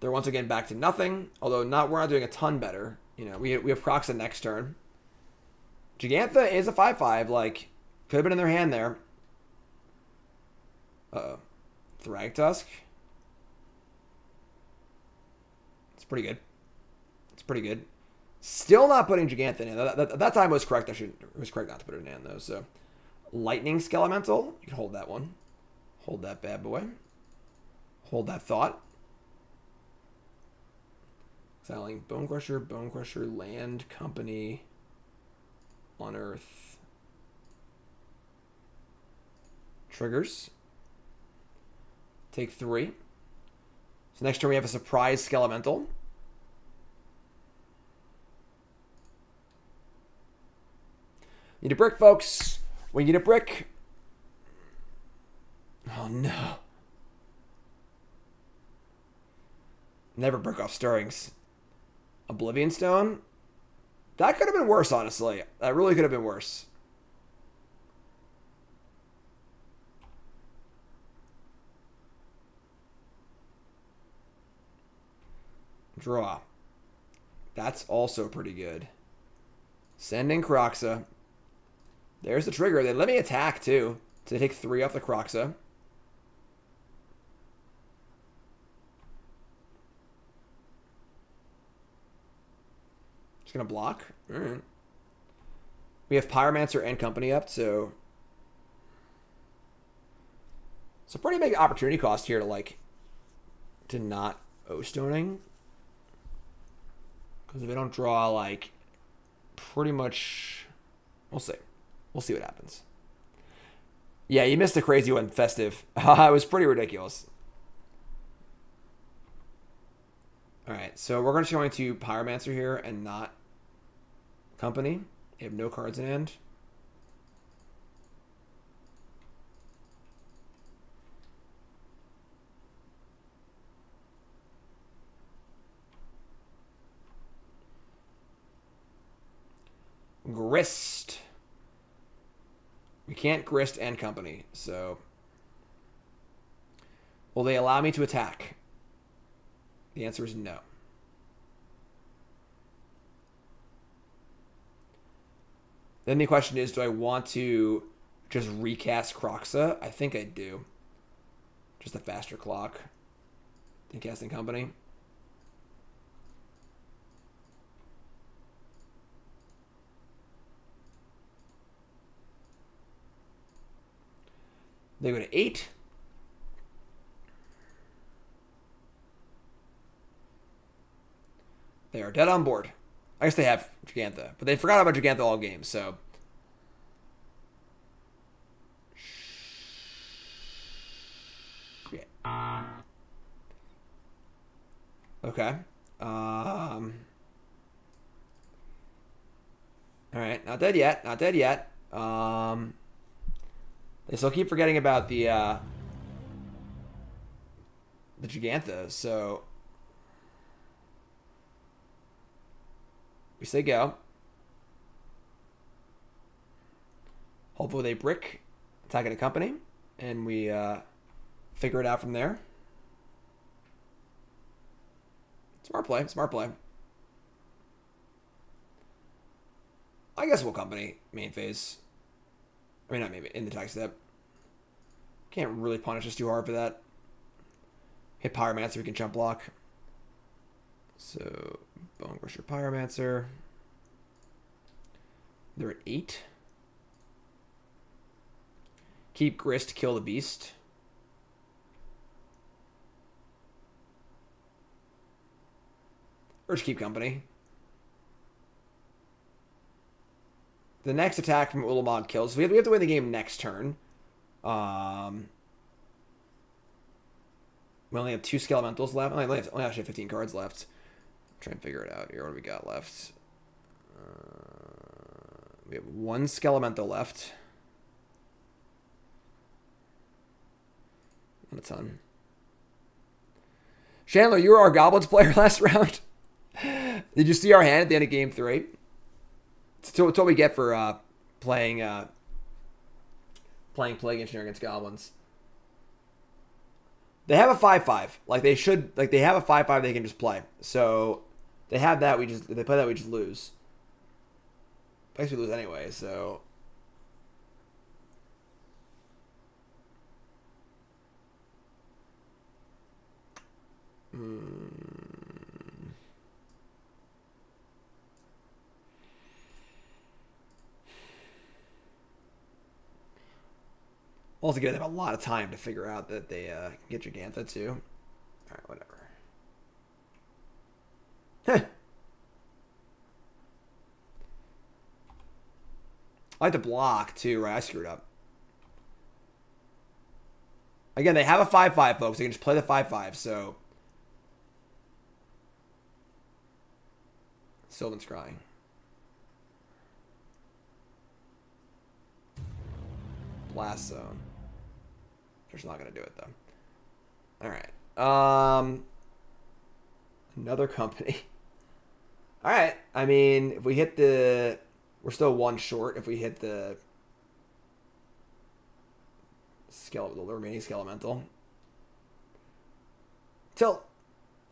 They're once again back to nothing, although we're not doing a ton better. You know, we have Kroxa next turn. Gigantha is a 5/5, like, could have been in their hand there. Uh-oh. Thragtusk. It's pretty good. It's pretty good. Still not putting Gigantha in. That time was correct. It was correct not to put it in hand, though. So, Lightning Skelemental. You can hold that one. Hold that bad boy. Hold that thought. Exiling Bonecrusher, Land Company, Unearth. Triggers. Take 3. So next turn we have a surprise Skelemental. Need a brick, folks. We need a brick. Oh, no. Never brick off stirrings. Oblivion Stone? That could have been worse, honestly. That really could have been worse. Draw. That's also pretty good. Send in Kroxa. There's the trigger. They let me attack, too. So they take 3 off the Kroxa. Just going to block. All right. We have Pyromancer and Company up, so... It's a pretty big opportunity cost here to, like... To not O-stoning. Because if they don't draw, like... Pretty much... We'll see. We'll see what happens. Yeah, you missed a crazy one, Festive. It was pretty ridiculous. Alright, so we're just going to Pyromancer here and not Company. They have no cards in hand. Grist. We can't Grist and Company, so... Will they allow me to attack? The answer is no. Then the question is, do I want to just recast Kroxa? I think I do. Just a faster clock than casting Company. They go to 8. They are dead on board. I guess they have Gigantha, but they forgot about Gigantha all game, so... Yeah. Okay. Alright, not dead yet. Not dead yet. They still keep forgetting about the Gigantha, so... We say go. Hopefully they brick, attacking a Company, and we figure it out from there. Smart play, smart play. I guess we'll Company main phase. I mean, not maybe in the attack step. Can't really punish us too hard for that. Hit Pyromancer, we can jump block. So, Bonecrusher Pyromancer. They're at 8. Keep Grist, kill the beast. Or just keep Company. The next attack from Ulamog kills. We have to win the game next turn. We only have 2 Skelementals left. Only actually have 15 cards left. Try and figure it out here. What do we got left? We have 1 Skelemental left. Not a ton. Chandler, you were our Goblins player last round. Did you see our hand at the end of game 3? It's what we get for playing Plague Engineer against Goblins. They have a 5/5. Like they should. Like they have a 5/5 they can just play. So they have that. If they play that, we just lose. I guess we lose anyway. So. Also, give them a lot of time to figure out that they get Gigantha too. Alright, whatever. Heh. I like to block too, right? I screwed up. Again, they have a 5/5, folks. They can just play the 5/5, so. Sylvan's crying. Blast Zone. Just not going to do it, though. Alright. Another company. Alright. I mean, if we hit the... We're still one short if we hit the... the remaining Skelemental. Tilt.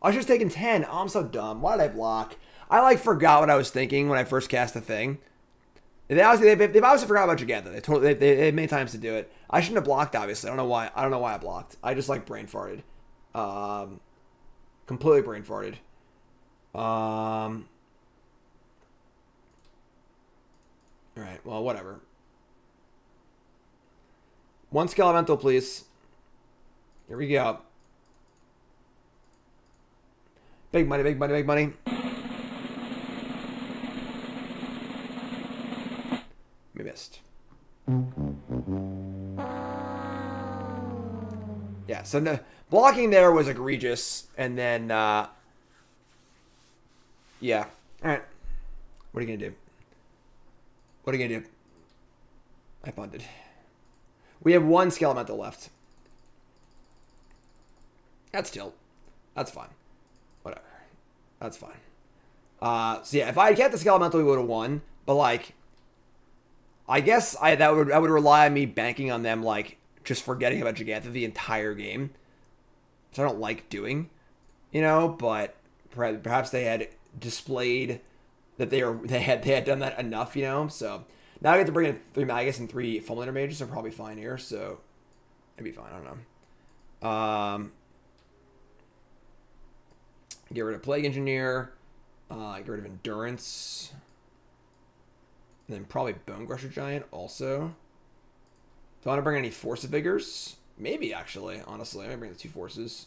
I should have taken 10. Oh, I'm so dumb. Why did I block? I, like, forgot what I was thinking when I first cast the thing. They've obviously forgot about Giganta. They had many times to do it. I shouldn't have blocked, obviously. I don't know why I blocked. I just, like, brain farted. Completely brain farted. Alright, well, whatever. One Skelemental, please. Here we go. Big money, big money, big money. We missed. Yeah, so no, blocking there was egregious, and then, yeah. Alright. What are you gonna do? What are you gonna do? I punted. We have one Skelemental left. That's tilt. That's fine. Whatever. That's fine. So yeah, if I had kept the Skelemental, we would have won. But like, I guess I would rely on me banking on them, like, just forgetting about Giganta the entire game. Which I don't like doing, you know. But perhaps they had displayed that they had done that enough, you know. So now I get to bring in 3 Magus and 3 Fulminator Mages. I'm probably fine here, so maybe fine. I don't know. Get rid of Plague Engineer. Get rid of Endurance. And then probably Bonecrusher Giant also. Do I want to bring any Force of Vigors? Maybe, actually. Honestly, I might bring the 2 Forces.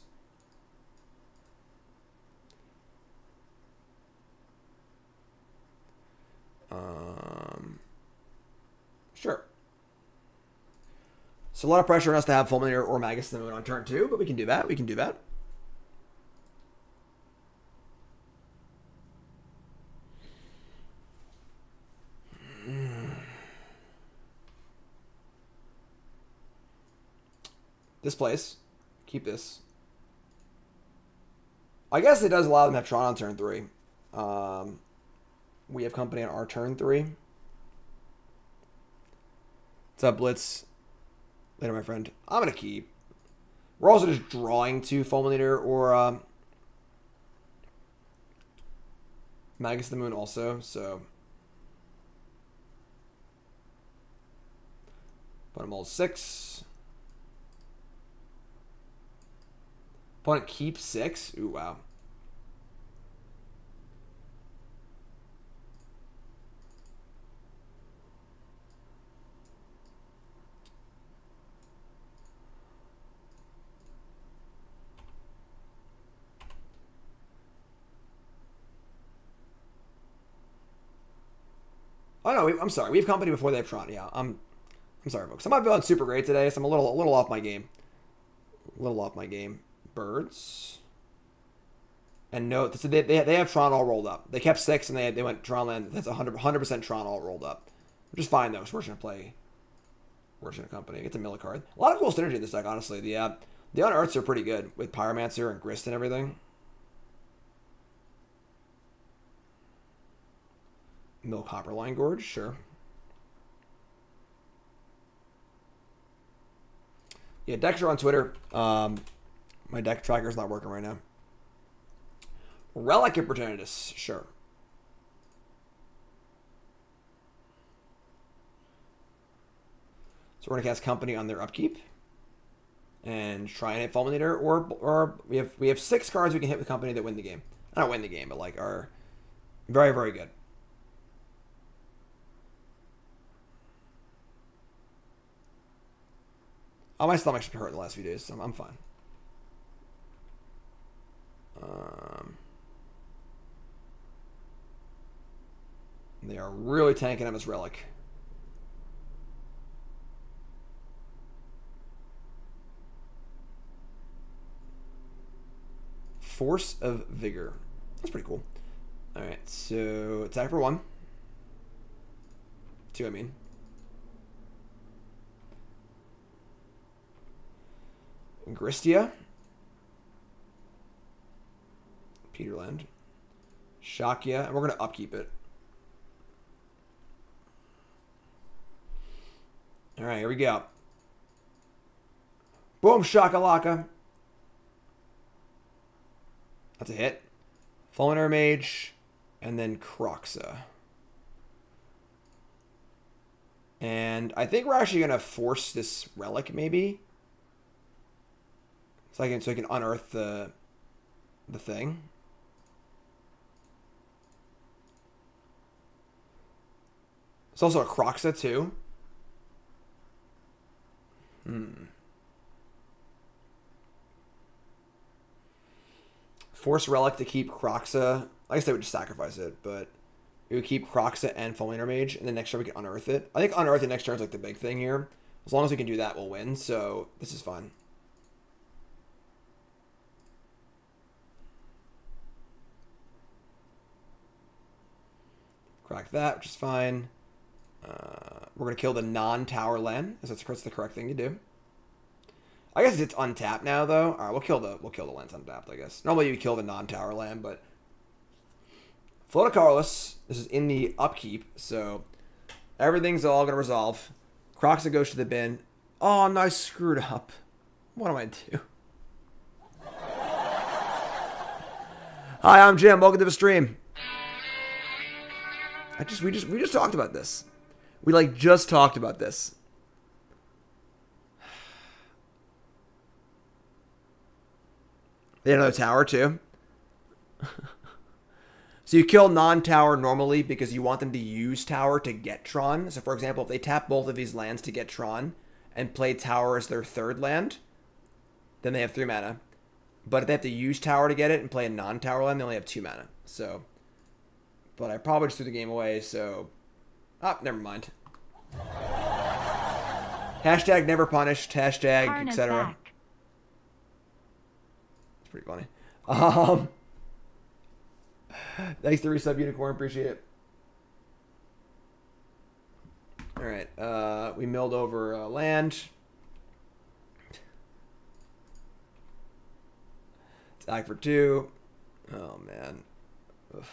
Sure. So a lot of pressure on us to have Fulminator or Magus in the moon on turn 2, but we can do that. We can do that. This place. Keep this. I guess it does allow them to have Tron on turn 3. We have company on our turn 3. What's up, Blitz? Later, my friend. I'm going to keep. We're also just drawing to Fulminator or Magus of the Moon also, so. Put them all 6. Opponent keeps 6. Ooh, wow. Oh no, I'm sorry. We have company before they have Tron. Yeah, I'm sorry, folks. I'm not feeling super great today, so I'm a little off my game. A little off my game. Birds. And no, so they have Tron all rolled up. They kept 6 and they went Tron land. That's 100% Tron all rolled up, which is fine though. So we're just gonna play. We're just gonna company. Get the mill card. A lot of cool synergy in this deck, honestly. The Unearths are pretty good with Pyromancer and Grist and everything. Mill Copperline Gorge, sure. Yeah, decks are on Twitter. My deck tracker's not working right now. Relic Opportunities, sure. So we're gonna cast Company on their upkeep and try and hit Fulminator, or we have 6 cards we can hit with Company that win the game. Not win the game, but like are very, very good. Oh, my stomach's been hurt the last few days, so I'm fine. They are really tanking on this Relic. Force of Vigor. That's pretty cool. Alright, so attack for 1. 2, I mean. Gristia. Peatland. Shakya. And we're going to upkeep it. Alright, here we go. Boom, shakalaka. That's a hit. Fulminator Mage. And then Kroxa. And I think we're actually going to force this relic, maybe. So I can unearth the thing. It's also a Kroxa, too. Force relic to keep Kroxa. I guess they would just sacrifice it, but we would keep Kroxa and Fulminator Mage, and then next turn we can unearth it. I think unearth the next turn is like the big thing here. As long as we can do that, we'll win. So this is fine. Crack that, which is fine. We're gonna kill the non-tower land, as that's the correct thing to do. I guess it's untapped now, though. All right, we'll kill the lands untapped. I guess normally you kill the non-tower land, but Float of Colorless. This is in the upkeep, so everything's all gonna resolve. Kroxa goes to the bin. Oh no, I screwed up. What do I do? Hi, I'm Jim. Welcome to the stream. We just talked about this. We like just talked about this. They had another tower too. So you kill non-tower normally because you want them to use tower to get Tron. So for example, if they tap both of these lands to get Tron and play tower as their third land, then they have 3 mana. But if they have to use tower to get it and play a non-tower land, they only have 2 mana. So, but I probably just threw the game away, so... Oh, never mind. Hashtag never punished, hashtag, etc. It's pretty funny. Thanks to Resub Unicorn, appreciate it. Alright, we milled over land. Attack for 2. Oh, man. Ugh.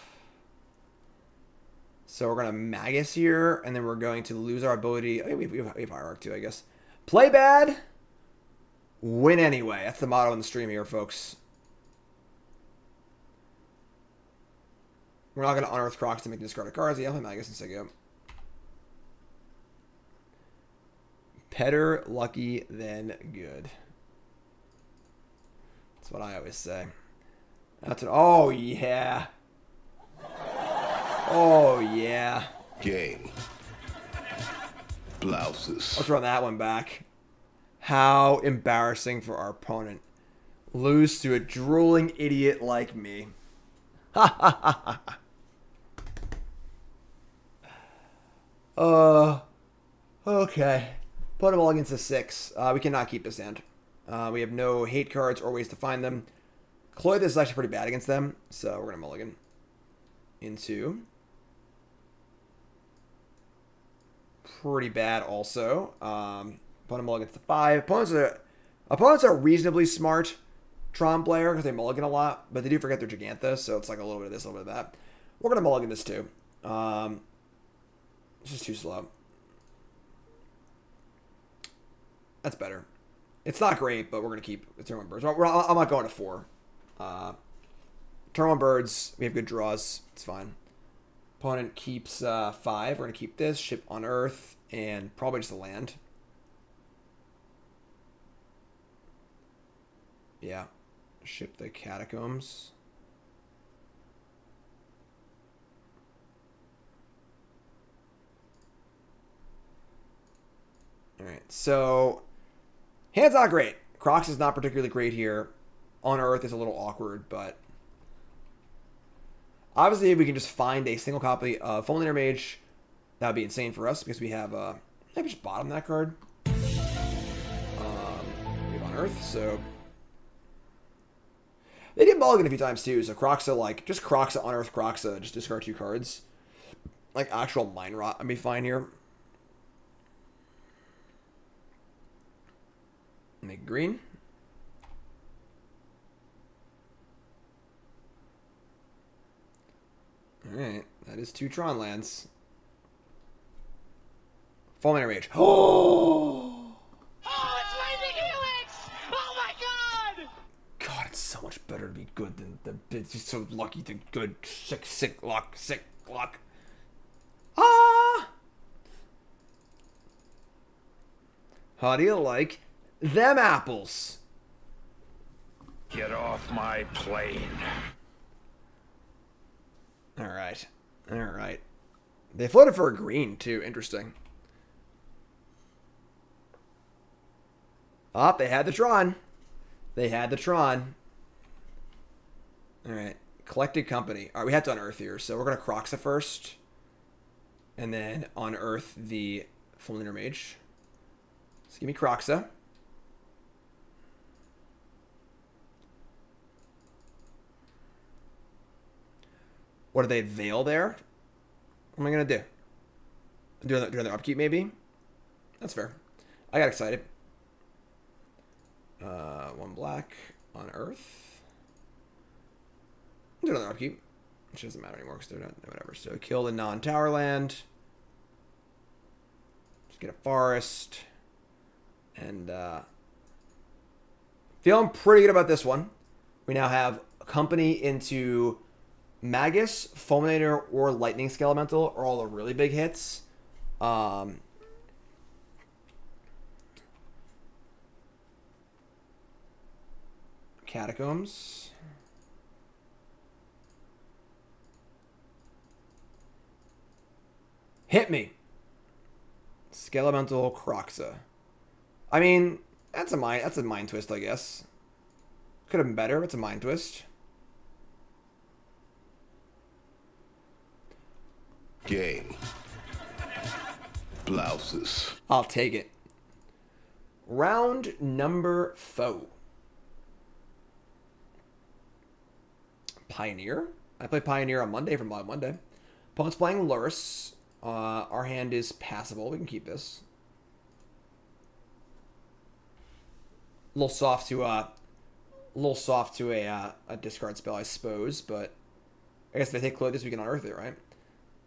So we're going to Magus here, and then we're going to lose our ability. Oh, we have Hierarch too, I guess. Play bad, win anyway. That's the motto in the stream here, folks. We're not going to unearth Kroxa to make discarded cards. Yeah, I'll play Magus and Siggo. Better lucky than good. That's what I always say. That's an, oh yeah. Oh yeah. Game. Blouses. Let's run that one back. How embarrassing for our opponent. Lose to a drooling idiot like me. Ha ha ha ha. Okay. Put them all against a 6. We cannot keep this hand. We have no hate cards or ways to find them. Klothys is actually pretty bad against them, so we're going to mulligan. Into. Pretty bad also. Put a mulligan to 5. Opponents are reasonably smart Tron player because they mulligan a lot, but they do forget their Gigantha, so it's like a little bit of this, a little bit of that. We're going to mulligan this too. It's just too slow. That's better. It's not great, but we're going to keep the turn 1 birds. I'm not going to 4. Turn 1 birds. We have good draws. It's fine. Opponent keeps 5. We're going to keep this. Ship Unearth. And probably just a land. Yeah. Ship the Catacombs. Alright, so... Hand's not great. Kroxa is not particularly great here. Unearth is a little awkward, but... Obviously, if we can just find a single copy of Fulminator Mage, that would be insane for us, because we have... maybe just bottom that card. We have Unearth, so... They did mulligan a few times, too, so Kroxa, like... Just Kroxa, Unearth, Kroxa, just discard 2 cards. Like, actual Mind Rot, I'd be fine here. Make green. his 2 Tron lands. Fulminator Mage. Oh! Oh, it's Lightning Helix! Oh my god! God, it's so much better to be good than it's just so lucky to good. Sick luck. Ah! How do you like them apples? Get off my plane. Alright. Alright. They floated for a green, too. Interesting. Oh, they had the Tron. They had the Tron. Alright. Collected Company. Alright, we have to unearth here. So we're going to Kroxa first. And then unearth the Fulminator Mage. So give me Kroxa. What do they veil there? What am I going to do? Do another upkeep, maybe? That's fair. I got excited. 1 black on Earth. Do another upkeep. Which doesn't matter anymore because they're not, whatever. So kill the non-tower land. Just get a forest. And feeling pretty good about this one. We now have Company into Magus, Fulminator, or Lightning Skelemental are all the really big hits. Catacombs. Hit me. Skelemental Kroxa. I mean, that's a mind twist, I guess. Could have been better. It's a mind twist. Game. Blouses. I'll take it. Round number 4. Pioneer. I play Pioneer on Monday from Live Monday. Opponent's playing Lurrus. Our hand is passable. We can keep this. A little soft to a discard spell, I suppose. But I guess if I take Klothys, we can unearth it, right?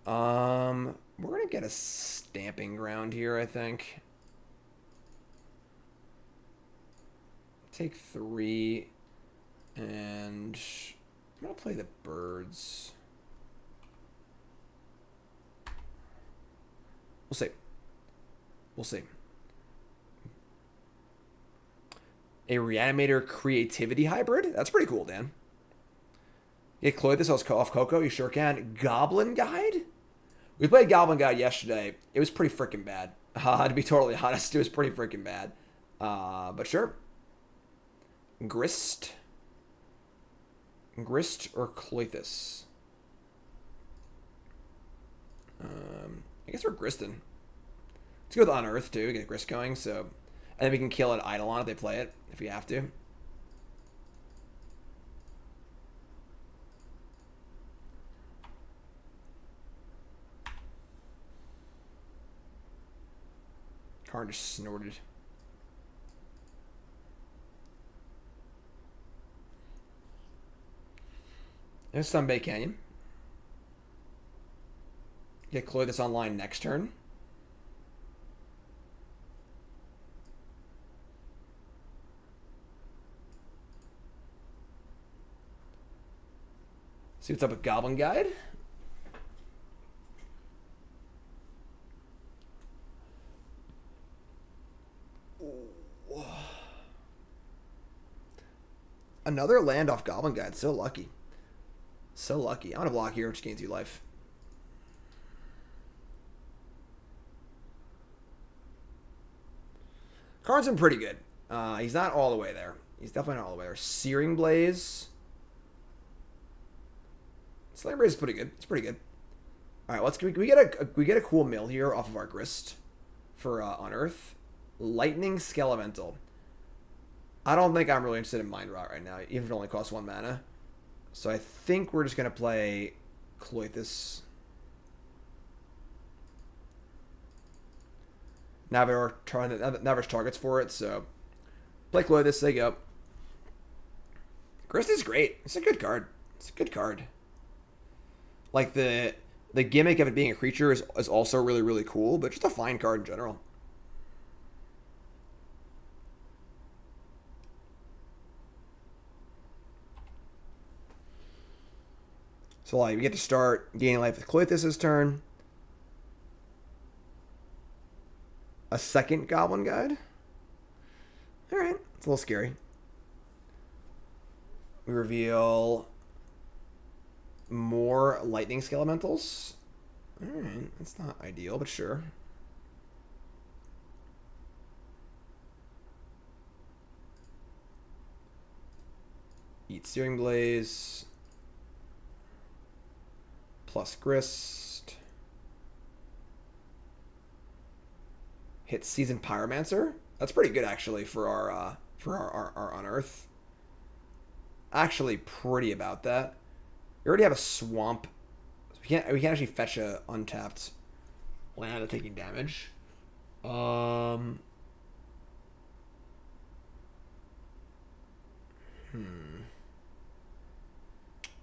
We're gonna get a Stomping Ground here, I think. Take 3, and I'm gonna play the birds. We'll see. We'll see. A Reanimator Creativity Hybrid? That's pretty cool, Dan. Get Klothys off Coco? You sure can. Goblin Guide? We played Goblin Guide yesterday. It was pretty freaking bad. To be totally honest, it was pretty freaking bad. But sure. Grist. Grist or Klothys? I guess we're Gristin. Let's go with Unearth too, get Grist going, so. And then we can kill an Eidolon if they play it, if we have to. Card just snorted. There's Sunbay Canyon. Get Klothys online next turn. See what's up with Goblin Guide. Another land off Goblin Guide. So lucky. So lucky. I'm going to block here, which gains you life. Karn's been pretty good. He's not all the way there. He's definitely not all the way there. Searing Blaze. Slayer Blaze is pretty good. It's pretty good. All right, we get a cool mill here off of our Grist for Unearth. Lightning Skelemental. I don't think I'm really interested in Mind Rot right now, even if it only costs 1 mana. So I think we're just gonna play Klothys. Navarre targets for it, so play Klothys. There you go. Grist is great. It's a good card. It's a good card. Like the The gimmick of it being a creature is also really, really cool, but just a fine card in general. So, like, we get to start gaining life with Klothys this turn. A second Goblin Guide. Alright, it's a little scary. We reveal more Lightning Skelementals. Alright, that's not ideal, but sure. Eat Searing Blaze. Plus Grist. Hit Seasoned Pyromancer. That's pretty good actually for our Unearth. Actually pretty about that. We already have a swamp. So we can't actually fetch a untapped land of taking damage. I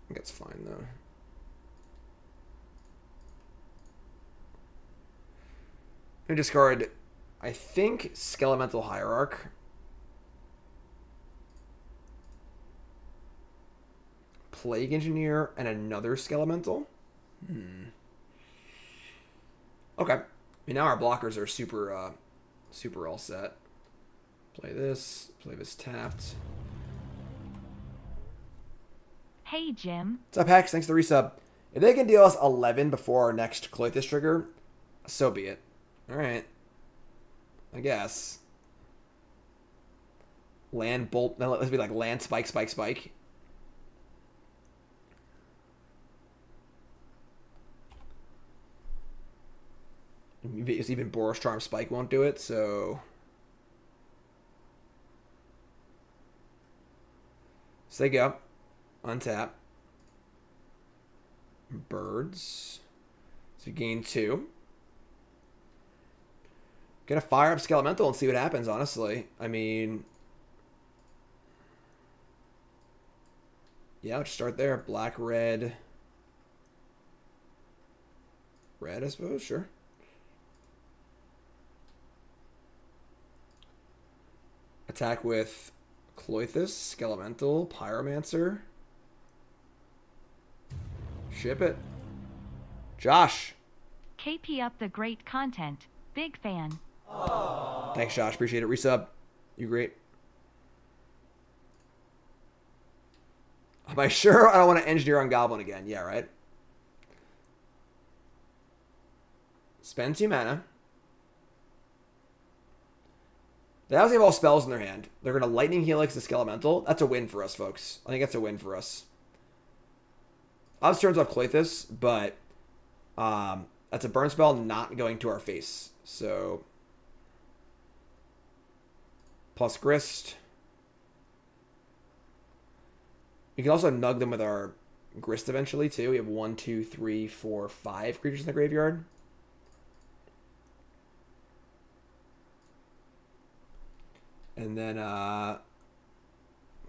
think it's fine though. I'm gonna discard, I think, Skelemental Hierarch. Plague Engineer and another Skelemental. Okay. I mean, now our blockers are super all set. Play this tapped. Hey, Jim. What's up, Hex? Thanks for the resub. If they can deal us 11 before our next Klothys trigger, so be it. Alright. I guess. Land bolt. Now let's be like land spike, spike, spike. It's even Boros Charm Spike won't do it, so. So they go. Untap. Birds. So you gain 2. Gonna fire up Skelemental and see what happens, honestly. I mean. Yeah, let's start there. Black, red. Red, I suppose, sure. Attack with Klothys, Skelemental, Pyromancer. Ship it. Josh. KP up the great content. Big fan. Thanks, Josh. Appreciate it. Resub. You great. Am I sure I don't want to engineer on Goblin again? Yeah, right? Spend 2 mana. They obviously have all spells in their hand. They're going to Lightning Helix the Skelemental. That's a win for us, folks. I think that's a win for us. Odds turns off Klothys, but that's a burn spell not going to our face. So, plus Grist. We can also nug them with our Grist eventually, too. We have 1, 2, 3, 4, 5 creatures in the graveyard. And then, let's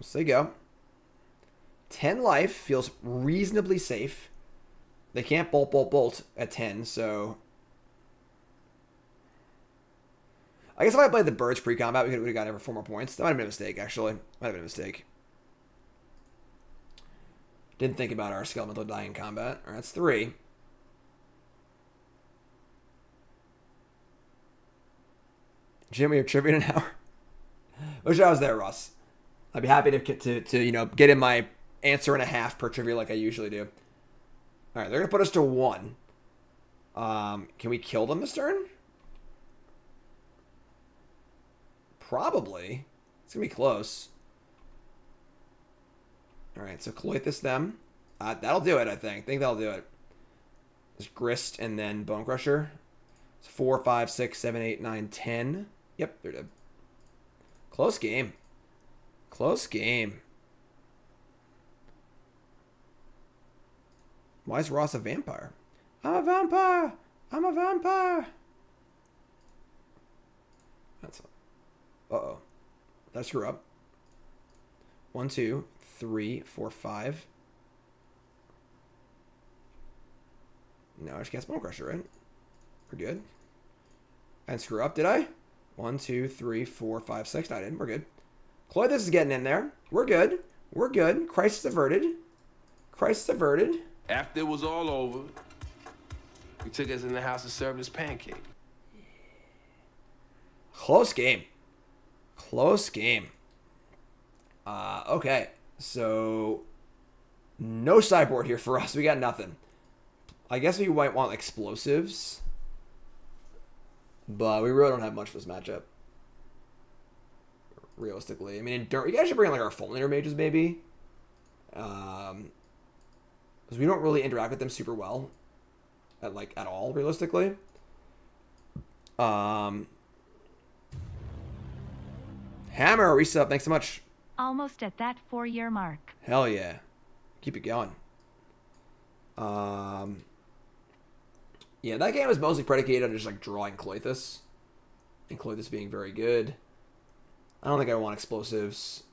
say go. 10 life feels reasonably safe. They can't bolt at 10, so. I guess if I played the birds pre-combat, we would have gotten over 4 more points. That might have been a mistake, actually. Might have been a mistake. Didn't think about our Skelemental dying in combat. Alright, that's 3. Jim, we have trivia in an hour. Wish I was there, Russ. I'd be happy to you know, get in my answer and a half per trivia like I usually do. All right, they're gonna put us to 1. Can we kill them this turn? Probably. It's gonna be close. All right, so Klothys them. That'll do it. I think that'll do it. There's Grist and then Bonecrusher. It's 4, 5, 6, 7, 8, 9, 10. Yep, they're dead. Close game. Close game. Why is Ross a vampire? I'm a vampire. I'm a vampire. That's. Uh-oh. Did I screw up? 1, 2, 3, 4, 5. No, I just cast Bonecrusher, right? We're good. I didn't screw up, did I? 1, 2, 3, 4, 5, 6. No, I didn't. We're good. Klothys is getting in there. We're good. We're good. Crisis averted. Crisis averted. After it was all over, he took us in the house to serve us pancake. Close game. Close game. Okay. So, no sideboard here for us. We got nothing. I guess we might want explosives. But we really don't have much for this matchup. Realistically. I mean, you guys should bring like our Fulminator Mages, maybe. Because we don't really interact with them super well. At all, realistically. Hammer, resub. Thanks so much. Almost at that 4-year mark. Hell yeah. Keep it going. Yeah, that game was mostly predicated on just like drawing Klothys. And Klothys being very good. I don't think I want explosives.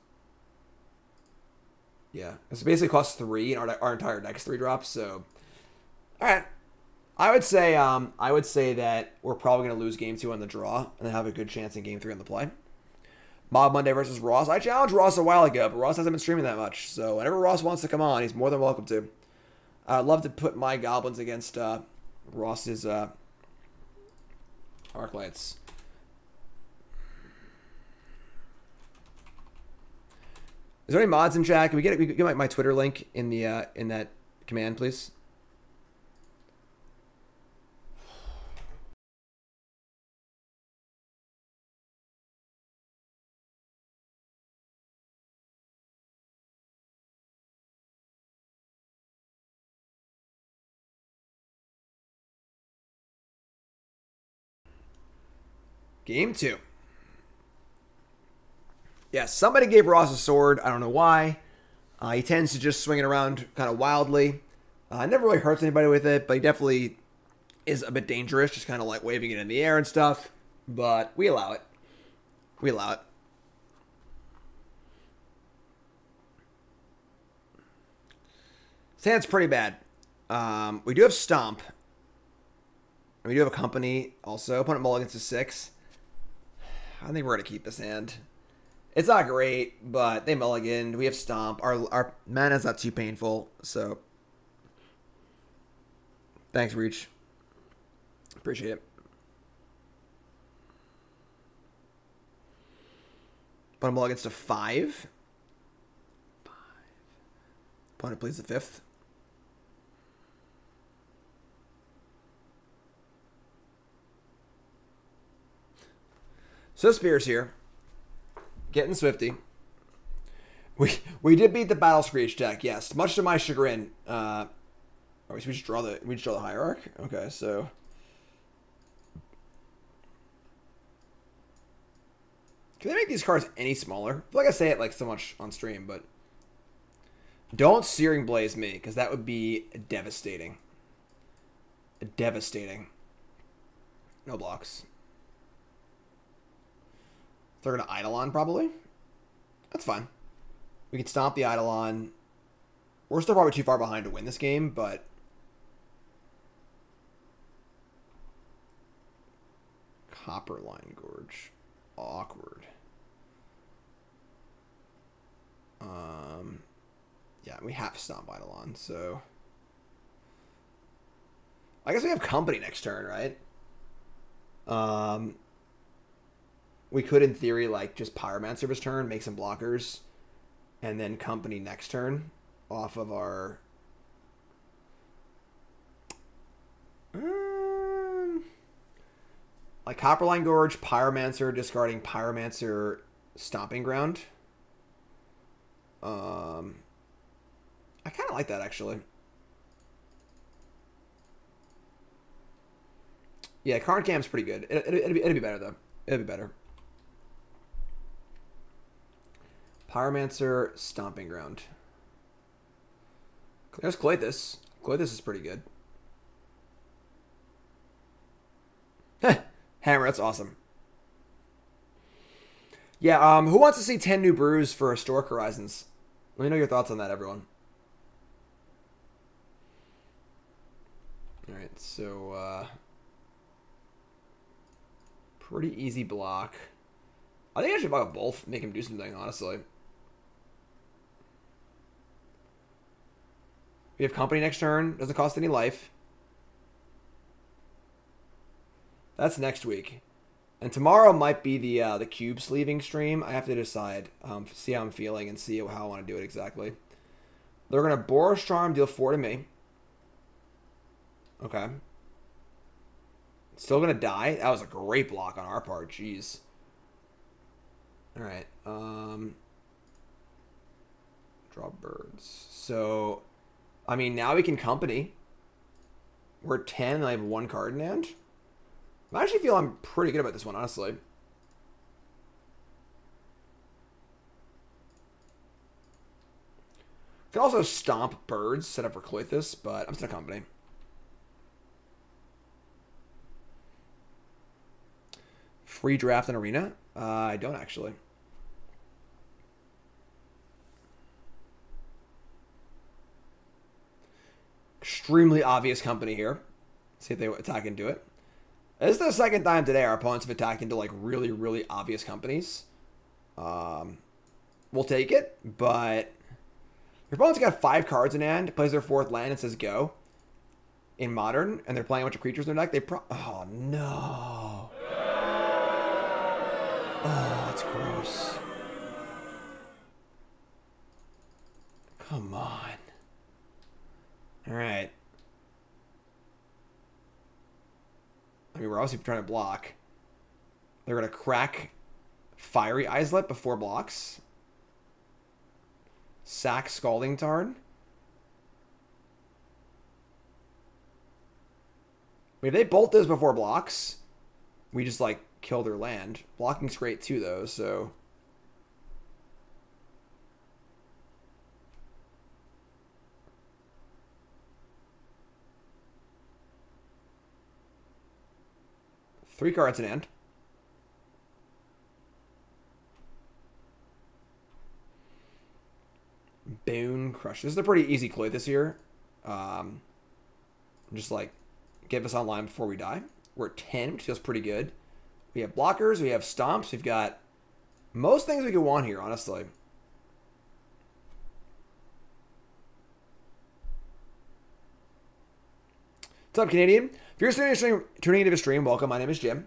Yeah. It's basically costs 3 and our entire deck's 3 drops, so. Alright. I would say that we're probably gonna lose game 2 on the draw and then have a good chance in game 3 on the play. Mob Monday versus Ross. I challenged Ross a while ago, but Ross hasn't been streaming that much. So whenever Ross wants to come on, he's more than welcome to. I'd love to put my goblins against Ross's Arclights. Is there any mods in chat? Can we get my Twitter link in the in that command, please? Game 2. Yeah, somebody gave Ross a sword. I don't know why. He tends to just swing it around kind of wildly. Never really hurts anybody with it, but he definitely is a bit dangerous, just kind of like waving it in the air and stuff. But we allow it. We allow it. This hand's pretty bad. We do have Stomp. And we do have a Company also. Opponent mulligans to 6. I think we're going to keep this hand. It's not great, but they mulliganed. We have Stomp. Our mana's not too painful, so. Thanks, Reach. Appreciate it. Opponent mulligans to 5. Opponent plays the 5th. So Spears here, getting Swifty. We did beat the Battle Screech deck, yes, much to my chagrin. Oh, we just draw the Hierarch. Okay, so can they make these cards any smaller? I feel like I say it like so much on stream, but don't Searing Blaze me, because that would be devastating. Devastating. No blocks. They're going to Eidolon, probably. That's fine. We can stomp the Eidolon. We're still probably too far behind to win this game, but Copperline Gorge. Awkward. Yeah, we have to stomp Eidolon, so I guess we have Company next turn, right? We could, in theory, like, just Pyromancer this turn, make some blockers, and then Company next turn off of our like Copperline Gorge, Pyromancer, discarding Pyromancer, Stomping Ground. I kind of like that, actually. Yeah, Karn Cam's pretty good. It'd be better, though. It'd be better. Pyromancer, Stomping Ground. There's Klothys. Klothys is pretty good. Hammer, that's awesome. Yeah, who wants to see 10 new brews for Historic Horizons? Let me know your thoughts on that, everyone. Alright. so pretty easy block. I think I should block both, make him do something, honestly. We have company next turn. Doesn't cost any life. That's next week. And tomorrow might be the cube sleeving stream. I have to decide, see how I'm feeling and see how I want to do it exactly. They're going to Boros Charm, deal 4 to me. Okay. Still going to die. That was a great block on our part. Jeez. Alright. Draw birds. So, I mean, now we can company. We're at 10 and I have 1 card in hand. I actually feel I'm pretty good about this one, honestly. Can also stomp birds, set up for Klothys, but I'm still company. Free draft and arena? I don't actually. Extremely obvious company here. See if they attack into it. This is the second time today our opponents have attacked into like really, really obvious companies. We'll take it, but your opponent's got 5 cards in hand, plays their 4th land and says go. In Modern, and they're playing a bunch of creatures in their deck, oh no. Oh, that's gross. Come on. Alright. I mean, we're obviously trying to block. They're going to crack Fiery Islet before blocks. Sack Scalding Tarn. I mean, if they bolt this before blocks, we just, like, kill their land. Blocking's great, too, though, so... Three cards in hand. Bonecrusher. This is a pretty easy Klothys this year. Just like get us online before we die. We're at 10, which feels pretty good. We have blockers. We have stomps. We've got most things we could want here, honestly. What's up, Canadian? If you're tuning into a stream, welcome. My name is Jim.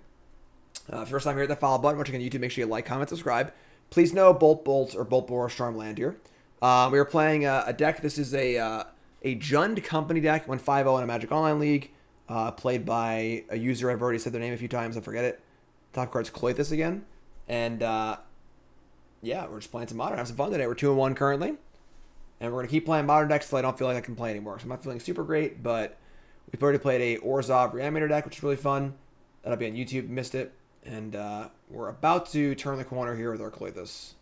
First time here at the follow button, watching on YouTube, make sure you like, comment, subscribe. Please no Bolt Bolts or Bolt Boros Charm land here. We are playing a deck. This is a Jund Company deck. Went 5-0 in a Magic Online League. Played by a user. I've already said their name a few times. I forget it. Top card's Klothys again. And yeah, we're just playing some Modern. Have some fun today. We're 2-1 currently. And we're going to keep playing Modern decks until I don't feel like I can play anymore. So I'm not feeling super great, but we've already played a Orzhov Reanimator deck, which is really fun. That'll be on YouTube. Missed it. And we're about to turn the corner here with our Klothys.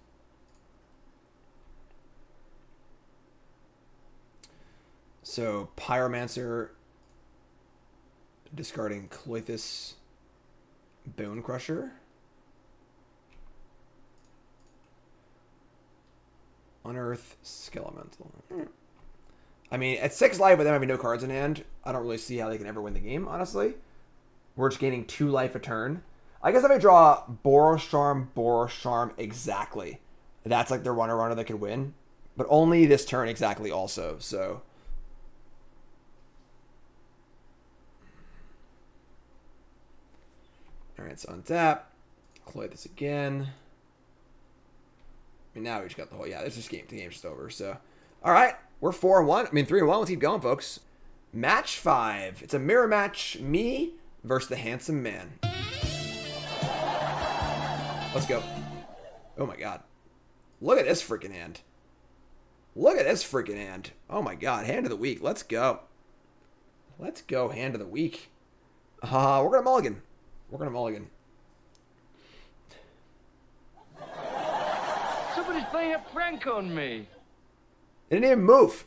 So, Pyromancer, discarding Klothys, Bonecrusher. Unearth, Skelemental. I mean, at 6 life with them having no cards in hand, I don't really see how they can ever win the game, honestly. We're just gaining 2 life a turn. I guess if I draw Boros Charm exactly, that's like the runner that could win. But only this turn exactly also, so... Alright, so untap. Play this again. I mean, now we just got the whole... Yeah, this is game. The game's just over, so... Alright, we're 4-1. I mean, 3-1. Let's keep going, folks. Match 5. It's a mirror match. Me versus the handsome man. Let's go. Oh my god. Look at this freaking hand. Look at this freaking hand. Oh my god. Hand of the week. Let's go. Let's go. Hand of the week. We're going to mulligan. We're going to mulligan. Somebody's playing a prank on me. They didn't even move.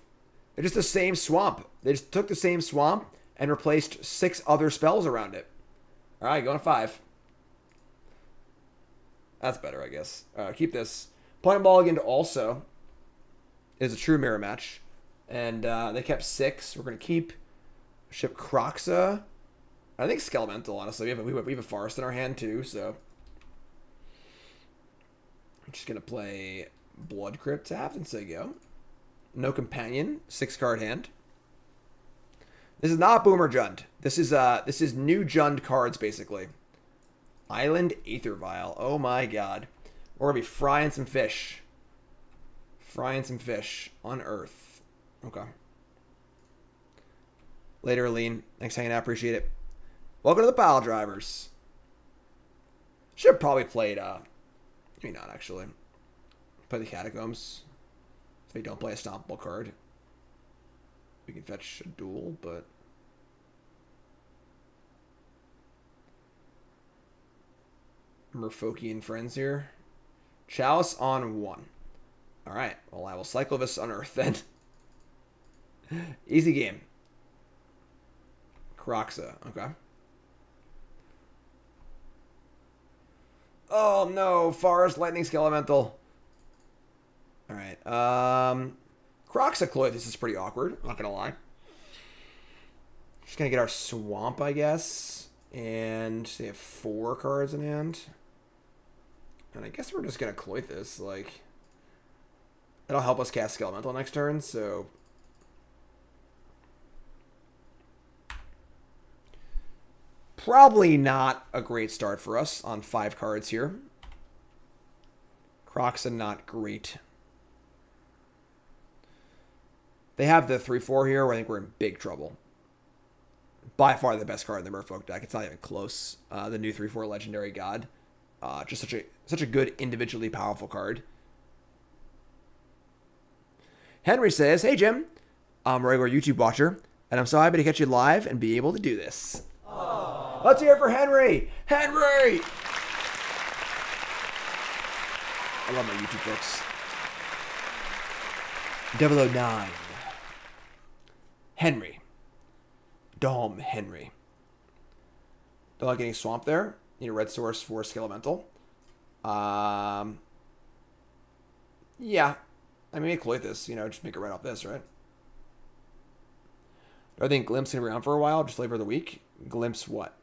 They're just the same swamp. They just took the same swamp and replaced 6 other spells around it. Alright, going to 5. That's better, I guess. Keep this. Point mulligan also is a true mirror match. And they kept 6. We're going to keep Ship Kroxa. I think Skelemental, honestly. We have a Forest in our hand, too, so... I'm just going to play Blood Crypt tapped and say go. No Companion. 6-card hand. This is not Boomer Jund. This is new Jund cards, basically. Island Aether Vial. Oh, my God. We're going to be frying some fish. Frying some fish. Unearth. Okay. Later, Aline. Thanks for hanging out. Appreciate it. Welcome to the Pile Drivers. Should have probably played, maybe not, actually. Play the Catacombs. If they don't play a stompable card. We can fetch a duel, but... Merfolk and friends here. Chalice on 1. Alright, well, I will cycle this Unearth then. Easy game. Kroxa, okay. Oh no, Forest Lightning Skelemental. Alright, Kroxa Klothys. This is pretty awkward, not gonna lie. Just gonna get our Swamp, I guess. And they have 4 cards in hand. And I guess we're just gonna Klothys, like... That'll help us cast Skelemental next turn, so... Probably not a great start for us on 5 cards here. Kroxa not great. They have the 3/4 here where I think we're in big trouble. By far the best card in the Merfolk deck. It's not even close. The new 3/4 Legendary God. Just such a good individually powerful card. Henry says, "Hey Jim, I'm a regular YouTube watcher, and I'm so happy to catch you live and be able to do this." Aww. Let's hear it for Henry! Henry! I love my YouTube folks. 009. Henry. Dom Henry. Don't like getting swamped there. Need a red source for Skelemental. Yeah. I mean, Klothys, you know, just make it right off this, right? Do I think Glimpse gonna be around for a while? Just flavor of the week. Glimpse what?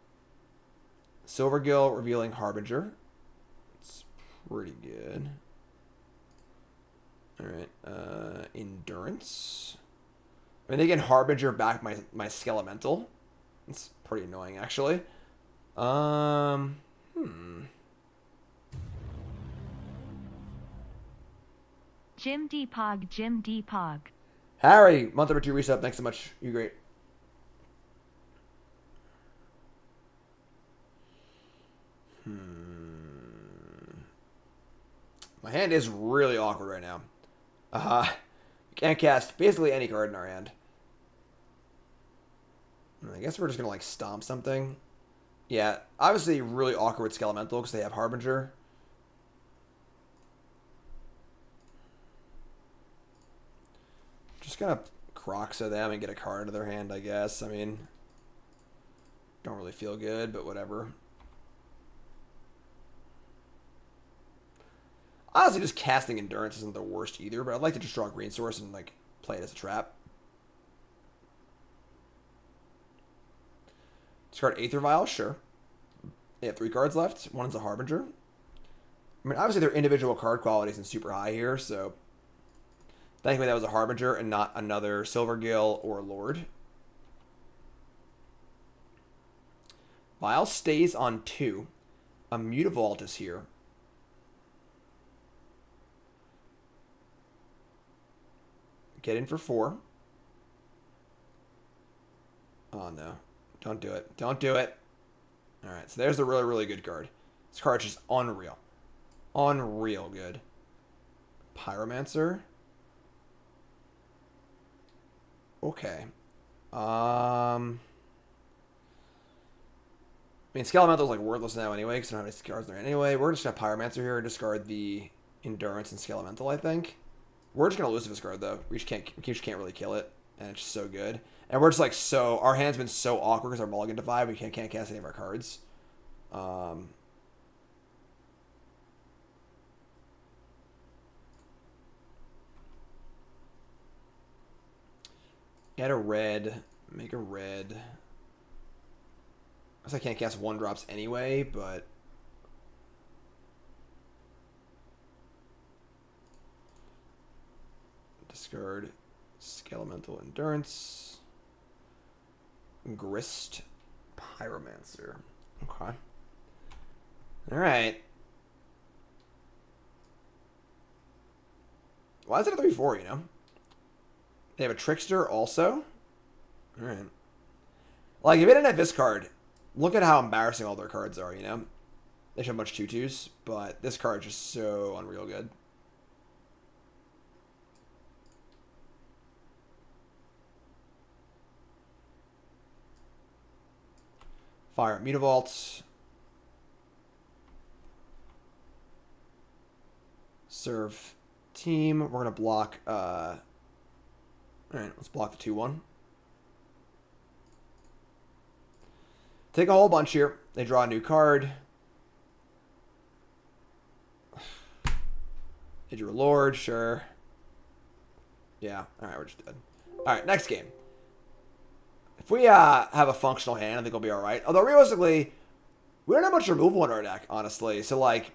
Silvergill Revealing Harbinger. It's pretty good. Alright. Endurance. I mean, they get Harbinger back my Skelemental. It's pretty annoying, actually. Jim D. Pog, Jim D. Pog. Harry, month number 2 resub. Thanks so much. You're great. My hand is really awkward right now. Can't cast basically any card in our hand. I guess we're just gonna like stomp something. Yeah, obviously really awkward with Skelemental because they have Harbinger. Just gonna Kroxa them and get a card into their hand, I guess. I mean, don't really feel good, but whatever. Honestly, just casting Endurance isn't the worst either, but I'd like to just draw a green source and like play it as a trap. Discard Aether Vial, sure. They have 3 cards left. One is a Harbinger. I mean, obviously their individual card quality isn't super high here, so thankfully that was a Harbinger and not another Silvergill or Lord. Vial stays on 2. A Mutavault is here. Get in for 4. Oh no. Don't do it. Don't do it. Alright, so there's a really, really good card. This card's just unreal. Unreal good. Pyromancer. Okay. I mean, Skelemental's like worthless now anyway, because I don't have any cards there anyway. We're just gonna Pyromancer here and discard the Endurance and Skelemental, I think. We're just gonna lose this card though. We just can't really kill it, and it's just so good. And we're just like so. Our hand's been so awkward because our mulligan to 5. We can't cast any of our cards. Get a red Make a red. I guess I can't cast 1-drops anyway, but discard Skelemental Endurance. Grist Pyromancer. Okay. Alright. Why is it a 3/4, you know? They have a Trickster also? Alright. Like, if they didn't have this card, look at how embarrassing all their cards are, you know? They should have a bunch of 2/2s, but this card is just so unreal good. Fire Mutavault. Serve team. We're going to block... Alright, let's block the 2/1. Take a whole bunch here. They draw a new card. They drew a Lord, sure. Yeah, alright, we're just dead. Alright, next game. If we have a functional hand, I think we'll be alright. Although, realistically, we don't have much removal in our deck, honestly. So, like,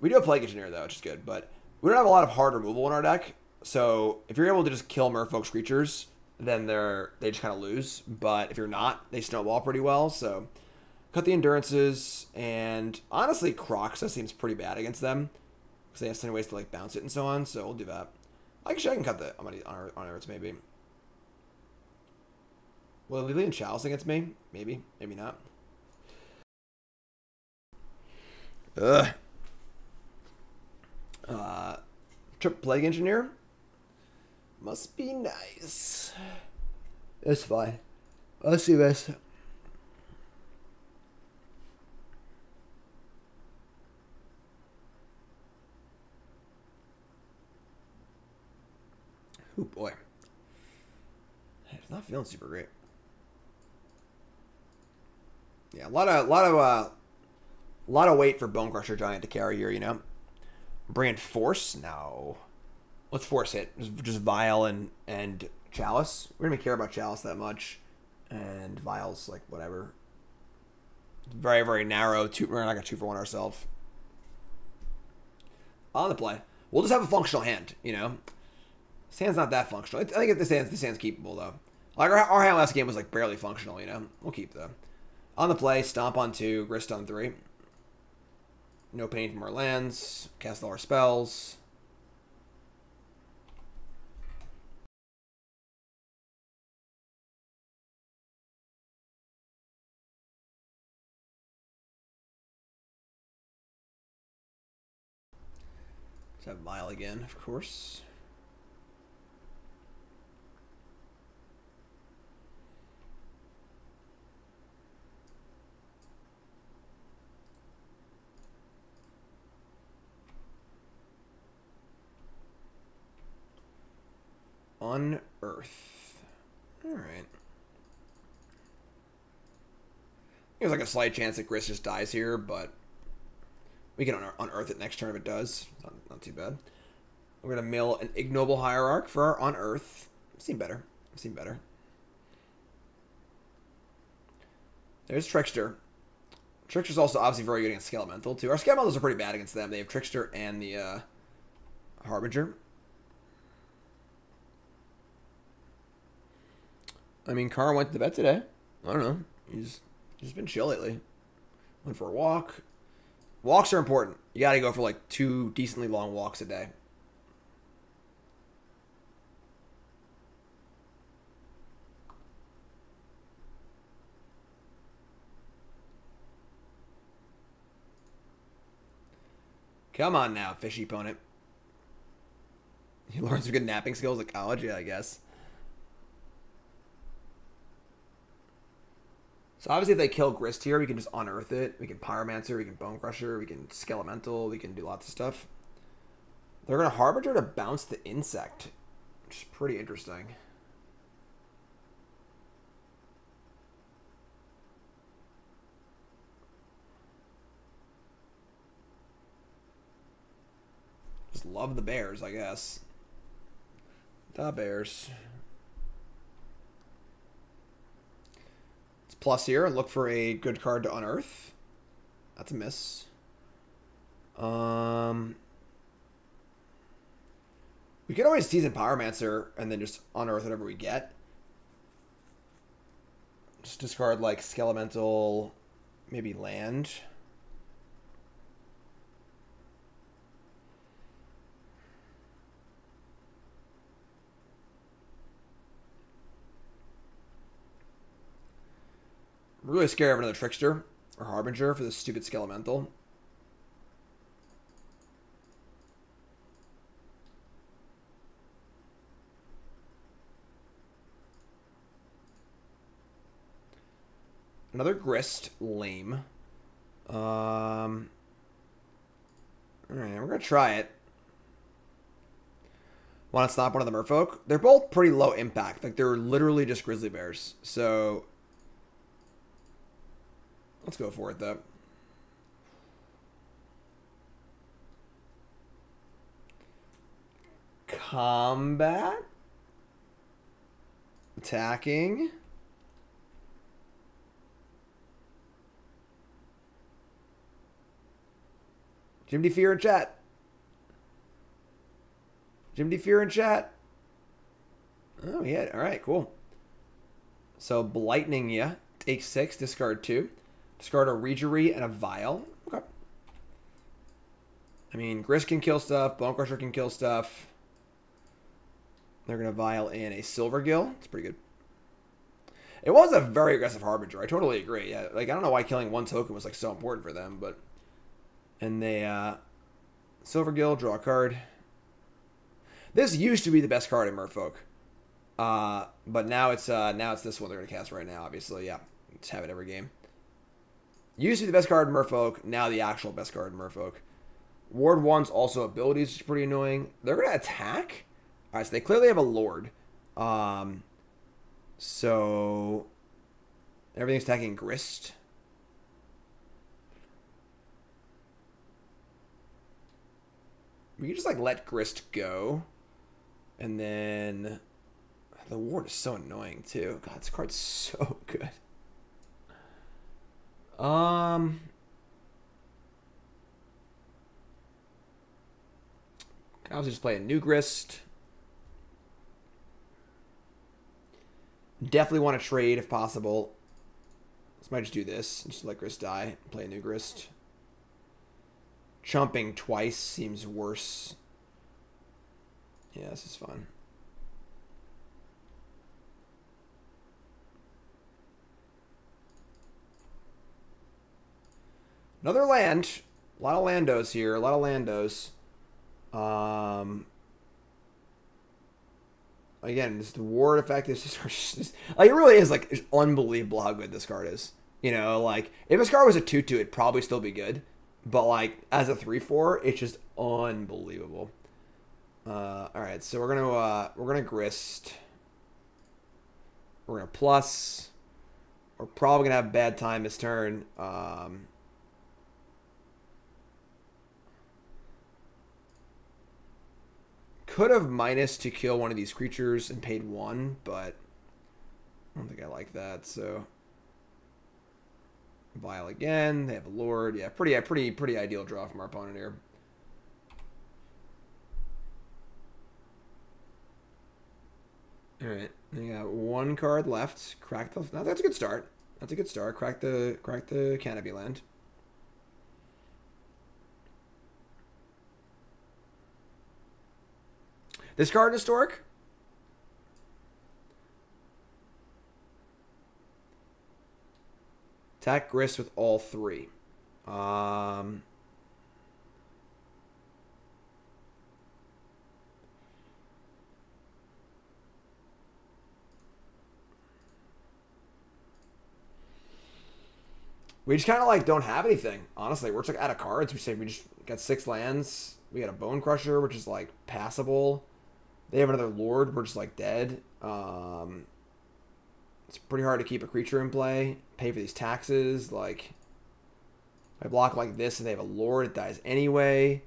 we do have Plague Engineer, though, which is good. But we don't have a lot of hard removal in our deck. So, if you're able to just kill Merfolk's creatures, then they just kind of lose. But if you're not, they snowball pretty well. So, cut the Endurances. And, honestly, Kroxa seems pretty bad against them. Because they have so many ways to, like, bounce it and so on. So, we'll do that. Actually, I can cut the Unearths, maybe. Will Lily and Chalice against me? Maybe. Maybe not. Ugh. Trip Plague Engineer. Must be nice. It's fine. Let's see this. Oh boy. It's not feeling super great. Yeah, a lot of weight for Bonecrusher Giant to carry here, you know. Bring in Force? No. Let's Force hit. Just Vial and Chalice. We don't even care about Chalice that much. And Vial's like whatever. Very, very narrow. We're not gonna 2-for-1 ourselves. On the play. We'll just have a functional hand, you know. This hand's not that functional. I think this hand's capable though. Like our hand last game was like barely functional, you know. We'll keep though. On the play, Stomp on 2, Grist on 3. No pain from our lands. Cast all our spells. Let's have Vial again, of course. Unearth. Alright. There's like a slight chance that Grist just dies here, but we can unearth it next turn if it does. Not too bad. We're going to mill an Ignoble Hierarch for our Unearth. Seen better. Seen better. There's Trickster. Trickster's also obviously very good against Skelemental, too. Our Skelementals are pretty bad against them. They have Trickster and the Harbinger. I mean, Carr went to the bed today. I don't know. He's been chill lately. Went for a walk. Walks are important. You got to go for like 2 decently long walks a day. Come on now, fishy opponent. He learns some good napping skills at college? Yeah, I guess. So obviously if they kill Grist here, we can just unearth it. We can Pyromancer, we can Bonecrusher, we can Skelemental, we can do lots of stuff. They're going to Harbinger to bounce the Insect, which is pretty interesting. Just love the Bears, I guess. The Bears. plus here and look for a good card to unearth. That's a miss. We could always Seasoned Pyromancer and then just unearth whatever we get. Just discard like Skelemental, maybe land. I'm really scared of another Trickster or Harbinger for this stupid Skelemental. Another Grist, lame. Alright, we're gonna try it. Want to stop one of the Merfolk? They're both pretty low impact. Like, they're literally just Grizzly Bears. So, let's go for it, though. Combat. Attacking. Jim D. Fear in chat. Jim D. Fear in chat. Oh, yeah. All right, cool. So, Blightning, yeah. Take 6, discard 2. Discard a Regery and a Vial. Okay. I mean, Grist can kill stuff. Bonecrusher can kill stuff. They're going to Vial in a Silvergill. It's pretty good. It was a very aggressive Harbinger. I totally agree. Yeah, like, I don't know why killing one token was, like, so important for them, but... And they, Silvergill, draw a card. This used to be the best card in Merfolk. But now it's this one they're going to cast right now, obviously. Yeah, just have it every game. Used to be the best card in Merfolk, now the actual best card in Merfolk. Ward 1's also abilities, which is pretty annoying. They're going to attack. Alright, so they clearly have a Lord. So, everything's attacking Grist. We can just, like, let Grist go. And then... The Ward is so annoying, too. God, this card's so good. Can also just play a new Grist. Definitely want to trade if possible. So might just do this. Just let Grist die. Play a new Grist. Chumping twice seems worse. Yeah, this is fun. Another land. A lot of Landos here. A lot of Landos. Again, this the ward effect is just like, it really is like, it's unbelievable how good this card is. You know, like, if this card was a 2/2, it'd probably still be good. But, like, as a 3/4, it's just unbelievable. Alright, so we're gonna Grist. We're gonna plus. We're probably gonna have a bad time this turn. Could have minus to kill one of these creatures and paid 1, but I don't think I like that, so... Vial again. They have a Lord. Yeah, pretty ideal draw from our opponent here. All right, we got one card left. Crack the. No, that's a good start. That's a good start. Crack the Canopy Land. This card historic. Attack Grist with all 3. We just kind of like don't have anything, honestly. We're just like out of cards. We say we just got 6 lands. We got a Bonecrusher, which is like passable. They have another Lord. We're just like dead. It's pretty hard to keep a creature in play. Pay for these taxes. Like, if I block like this and they have a Lord, it dies anyway.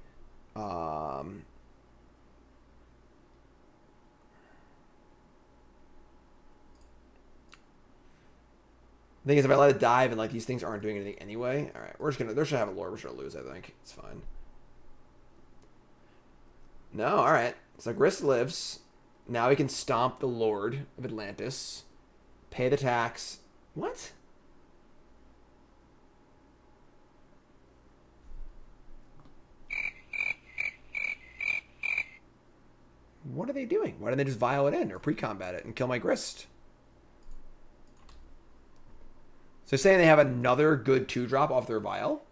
thing is, if I let it dive and like these things aren't doing anything anyway, all right, we're just gonna. They're just gonna have a lord. We're just gonna lose. I think it's fine. No, all right. So Grist lives. Now we can stomp the Lord of Atlantis, pay the tax. What? What are they doing? Why didn't they just vial it in or pre-combat it and kill my Grist? So saying they have another good 2-drop off their vial?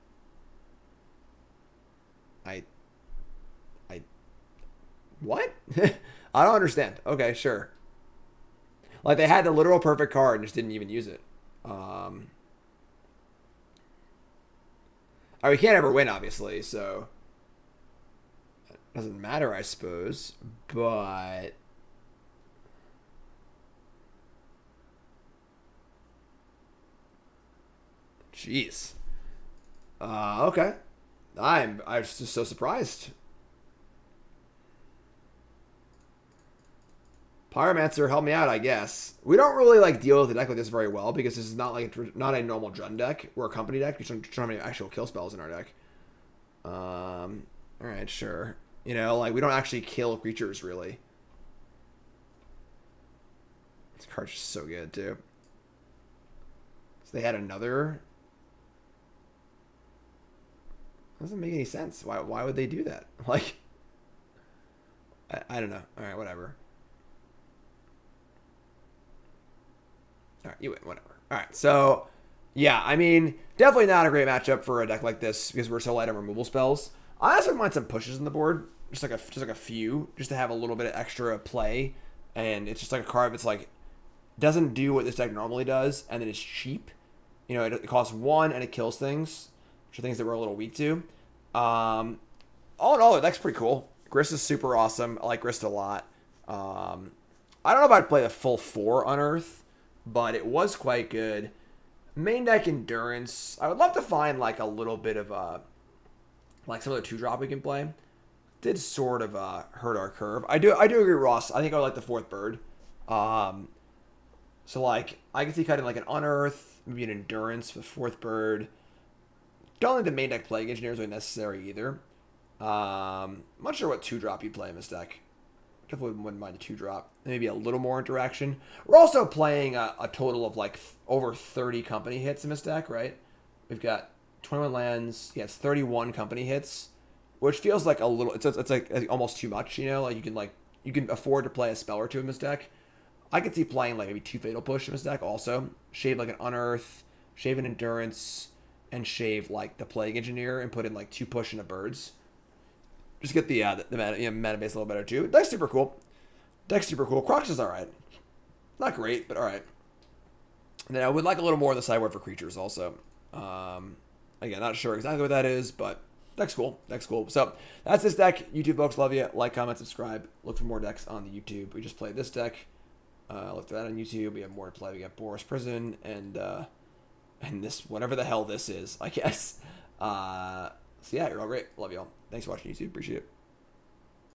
What? I don't understand. Okay, sure. Like they had the literal perfect card and just didn't even use it. We can't ever win, obviously, so it doesn't matter, I suppose. But jeez. Okay. I'm just so surprised. Pyromancer, help me out, I guess. We don't really like deal with a deck like this very well because this is not like not a normal Jund deck or a company deck. We don't have any actual kill spells in our deck. All right, sure. You know, like we don't actually kill creatures really. This card's just so good too. So they had another. Doesn't make any sense. Why would they do that? Like, I don't know. All right, whatever. All right, you win, whatever. All right, so, yeah, I mean, definitely not a great matchup for a deck like this because we're so light on removal spells. I also mind some pushes on the board, just like a few, just to have a little bit of extra play, and it's just like a card that's like, doesn't do what this deck normally does, and then it's cheap. You know, it costs 1 and it kills things, which are things that we're a little weak to. All in all, the deck's pretty cool. Grist is super awesome. I like Grist a lot. I don't know if I'd play the full 4 Unearth, but it was quite good. Main deck Endurance. I would love to find like a little bit of like some of the 2-drop we can play. Did sort of hurt our curve. I do agree, Ross. I think I would like the 4th bird. So like I can see cutting like an Unearth, maybe an Endurance for the 4th bird. Don't think the main deck Plague Engineer is really necessary either. I'm not sure what 2-drop you play in this deck. Definitely wouldn't mind a 2-drop. Maybe a little more interaction. We're also playing a total of like over 30 company hits in this deck, right? We've got 21 lands. Yeah, it's 31 company hits, which feels like a little. It's like almost too much, you know. Like you can afford to play a spell or 2 in this deck. I could see playing like maybe 2 Fatal Push in this deck also. Shave like an Unearth, shave an Endurance, and shave like the Plague Engineer and put in like 2 push into birds. Just get the meta base a little better too. Deck's super cool. Kroxa's alright. Not great, but alright. And then I would like a little more on the sideboard for creatures also. Again, not sure exactly what that is, but deck's cool. So that's this deck. YouTube folks, love you. Like, comment, subscribe. Look for more decks on the YouTube. We just played this deck. Look for that on YouTube. We have more to play. We got Boris Prison and this, whatever the hell this is, I guess. So yeah, you're all great. Love y'all. Thanks for watching YouTube. Appreciate it.